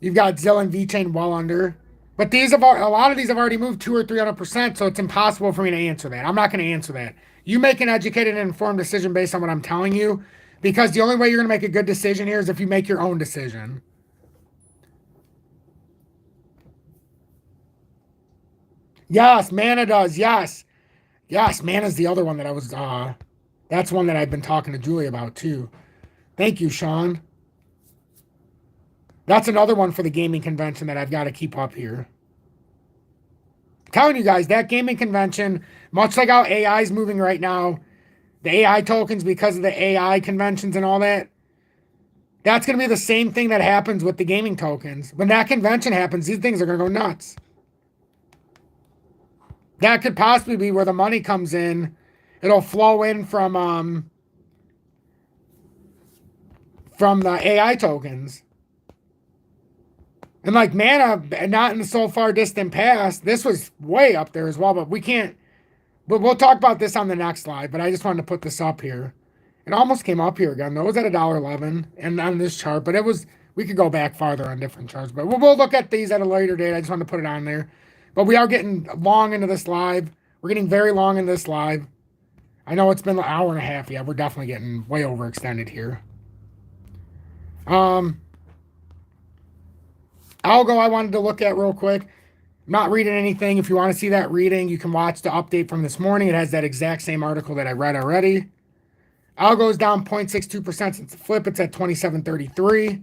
You've got Zill and VeChain well under. But a lot of these have already moved 200 or 300%, so it's impossible for me to answer that. I'm not going to answer that. You make an educated and informed decision based on what I'm telling you, because the only way you're going to make a good decision here is if you make your own decision. Yes, Mana does. Yes. Yes, Mana's the other one that I was... that's one that I've been talking to Julie about, too. Thank you, Sean. That's another one for the gaming convention that I've got to keep up here. I'm telling you guys, that gaming convention, much like how AI is moving right now, the AI tokens because of the AI conventions and all that, that's going to be the same thing that happens with the gaming tokens. When that convention happens, these things are going to go nuts. that could possibly be where the money comes in. It'll flow in from the AI tokens. And like Mana, not in the so far distant past, this was way up there as well, but we can't, but we'll talk about this on the next slide, but I just wanted to put this up here. It almost came up here again, though. It was at $1.11 and on this chart, but it was, we could go back farther on different charts, but we'll look at these at a later date. I just wanted to put it on there. But we are getting long into this live. We're getting very long in this live. I know it's been an hour and a half. Yeah, we're definitely getting way overextended here. Algo I wanted to look at real quick. I'm not reading anything. If you want to see that reading, you can watch the update from this morning. It has that exact same article that I read already. Algo is down 0.62% since the flip. It's at 27.33.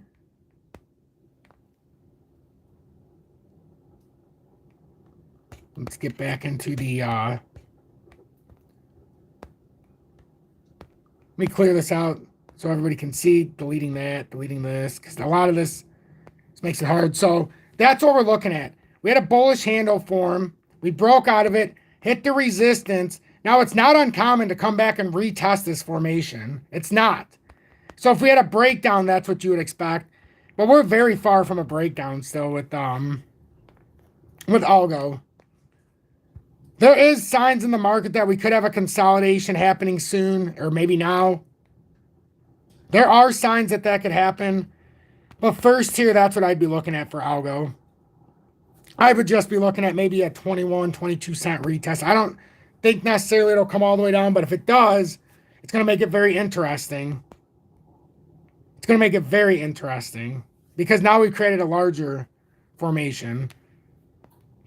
Let's get back into the... let me clear this out so everybody can see. Deleting that, deleting this, because a lot of this makes it hard. So that's what we're looking at. We had a bullish handle form. We broke out of it, hit the resistance. Now, it's not uncommon to come back and retest this formation. It's not. So if we had a breakdown, that's what you would expect. But we're very far from a breakdown still with Algo. There is signs in the market that we could have a consolidation happening soon, or maybe now. There are signs that that could happen. But first here, that's what I'd be looking at for Algo. I would just be looking at maybe a 21, 22 cent retest. I don't think necessarily it'll come all the way down, but if it does, it's going to make it very interesting. It's going to make it very interesting because now we've created a larger formation.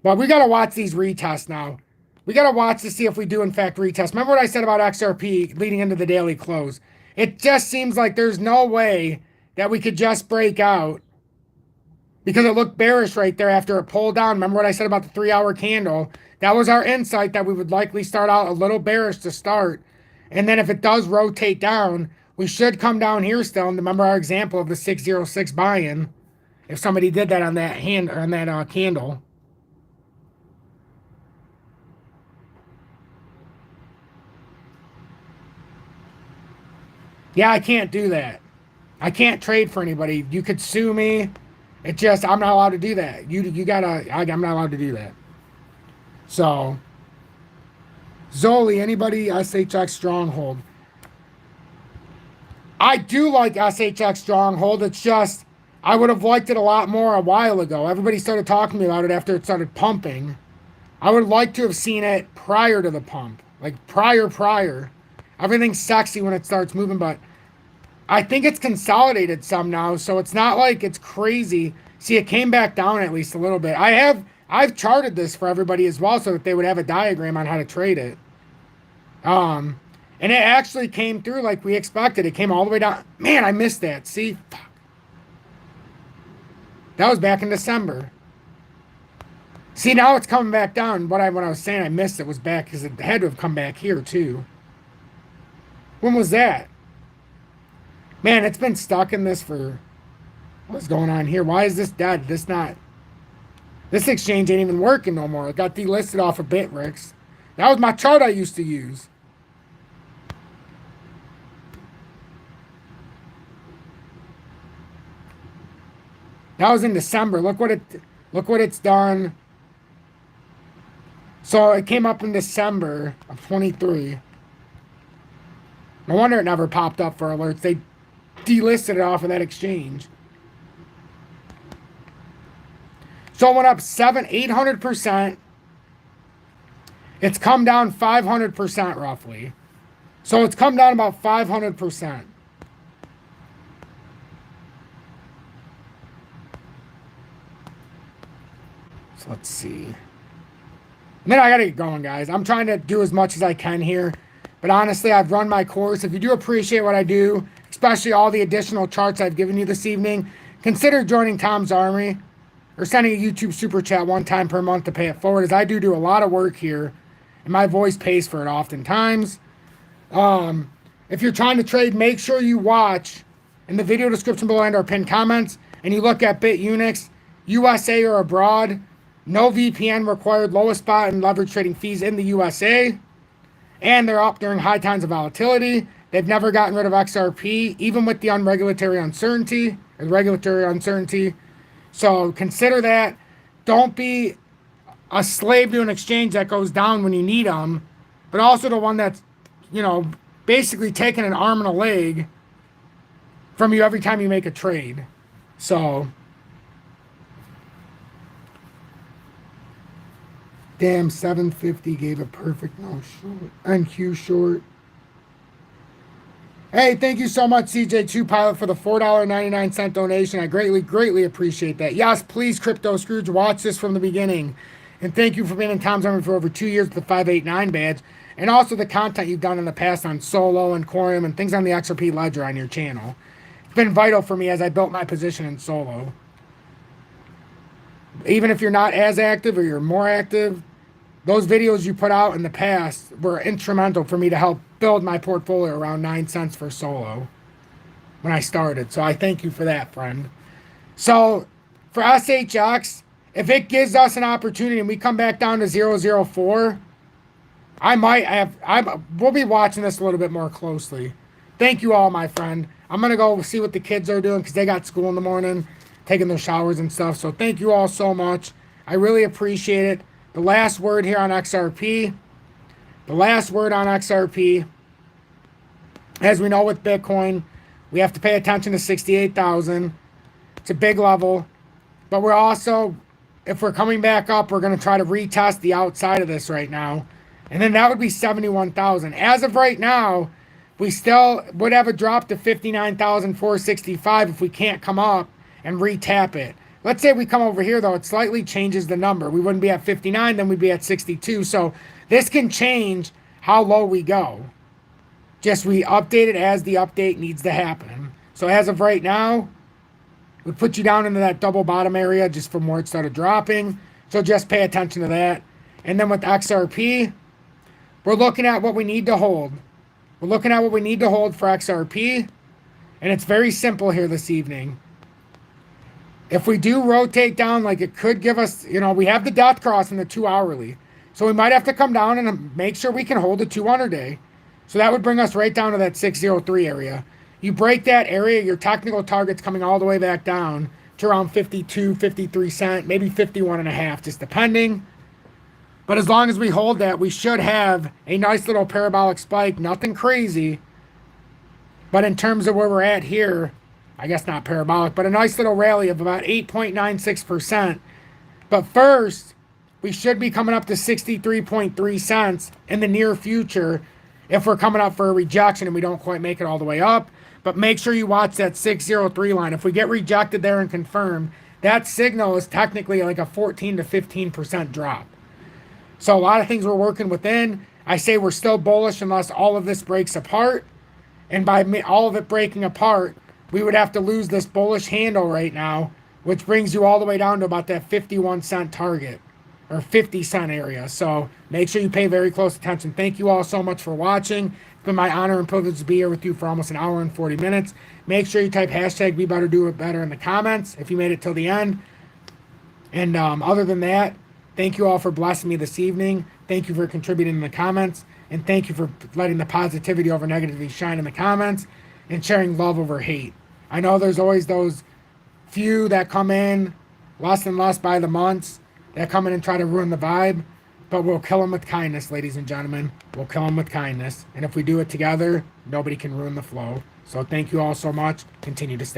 But we got to watch these retests now. We got to watch to see if we do, in fact, retest. Remember what I said about XRP leading into the daily close? It just seems like there's no way that we could just break out because it looked bearish right there after it pulled down. Remember what I said about the 3-hour candle? That was our insight that we would likely start out a little bearish to start. And then if it does rotate down, we should come down here still. And remember our example of the 606 buy-in. If somebody did that on that hand or on that candle. Yeah, I can't do that. I can't trade for anybody. You could sue me. It just, I'm not allowed to do that. You gotta, I'm not allowed to do that. So, Zoli, anybody SHX Stronghold? I do like SHX Stronghold. It's just, I would have liked it a lot more a while ago. Everybody started talking to me about it after it started pumping. I would like to have seen it prior to the pump. Like prior. Everything's sexy when it starts moving, but I think it's consolidated some now, so it's not like it's crazy. See, it came back down at least a little bit. I've charted this for everybody as well so that they would have a diagram on how to trade it. And it actually came through like we expected. It came all the way down. Man, I missed that. See? Fuck. That was back in December. See, now it's coming back down. What I was saying I missed it was back because it had to have come back here too. When was that? Man, it's been stuck in this for... What's going on here? Why is this dead? This exchange ain't even working no more. It got delisted off of BITUNIX. That was my chart I used to use. That was in December. Look what it's done. So it came up in December of 23. No wonder it never popped up for alerts. They delisted it off of that exchange. So it went up 800%. It's come down 500% roughly. So it's come down about 500%. So let's see. And then I gotta get going, guys. I'm trying to do as much as I can here. But honestly, I've run my course. If you do appreciate what I do, especially all the additional charts I've given you this evening, consider joining Tom's Army or sending a YouTube super chat one time per month to pay it forward, as I do a lot of work here, and my voice pays for it oftentimes. If you're trying to trade, make sure you watch in the video description below and our pinned comments, and you look at BITUNIX, USA or abroad. No VPN required, lowest spot and leverage trading fees in the USA. And they're up during high times of volatility. They've never gotten rid of XRP, even with the regulatory uncertainty. So consider that. Don't be a slave to an exchange that goes down when you need them, but also the one that's, basically taking an arm and a leg from you every time you make a trade. So, damn, 750 gave a perfect no short. NQ short. Hey, thank you so much, CJ2 Pilot, for the $4.99 donation. I greatly appreciate that. Yes, please, Crypto Scrooge, watch this from the beginning. And thank you for being in Tom's Army for over 2 years with the 589 badge. And also the content you've done in the past on Solo and Quorum and things on the XRP Ledger on your channel. It's been vital for me as I built my position in Solo. Even if you're not as active or you're more active, those videos you put out in the past were instrumental for me to help build my portfolio around 9 cents for Solo when I started. So I thank you for that, friend. So for SHX, if it gives us an opportunity and we come back down to 004, we'll be watching this a little bit more closely. Thank you all, my friend. I'm going to go see what the kids are doing because they got school in the morning, taking their showers and stuff. So thank you all so much. I really appreciate it. The last word here on XRP. As we know with Bitcoin, we have to pay attention to 68,000. It's a big level. But we're also, if we're coming back up, we're going to try to retest the outside of this right now. And then that would be 71,000. As of right now, we still would have a drop to 59,465 if we can't come up and retap it. Let's say we come over here, though, it slightly changes the number. We wouldn't be at 59, then we'd be at 62. So this can change how low we go. Just we update it as the update needs to happen. So as of right now, we put you down into that double bottom area just from where it started dropping. So just pay attention to that. And then with XRP, we're looking at what we need to hold. We're looking at what we need to hold for XRP. And it's very simple here this evening. If we do rotate down, like it could give us, we have the death cross in the 2 hourly. So we might have to come down and make sure we can hold the 200 day. So that would bring us right down to that 603 area. You break that area, your technical target's coming all the way back down to around 52, 53 cent, maybe 51 and a half, just depending. But as long as we hold that, we should have a nice little parabolic spike, nothing crazy. But in terms of where we're at here, I guess not parabolic, but a nice little rally of about 8.96%. But first, we should be coming up to 63.3 cents in the near future if we're coming up for a rejection and we don't quite make it all the way up. But make sure you watch that 603 line. If we get rejected there and confirmed, that signal is technically like a 14 to 15% drop. So a lot of things we're working within. I say we're still bullish unless all of this breaks apart. And by all of it breaking apart, we would have to lose this bullish handle right now, which brings you all the way down to about that 51 cent target or 50 cent area. So make sure you pay very close attention. Thank you all so much for watching. It's been my honor and privilege to be here with you for almost an hour and 40 minutes. Make sure you type hashtag Be Better Do It Better in the comments if you made it till the end. And other than that, thank you all for blessing me this evening. Thank you for contributing in the comments. And thank you for letting the positivity over negativity shine in the comments and sharing love over hate. I know there's always those few that come in less and less by the months that come in and try to ruin the vibe, but we'll kill them with kindness, ladies and gentlemen. We'll kill them with kindness. And if we do it together, nobody can ruin the flow. So thank you all so much. Continue to stay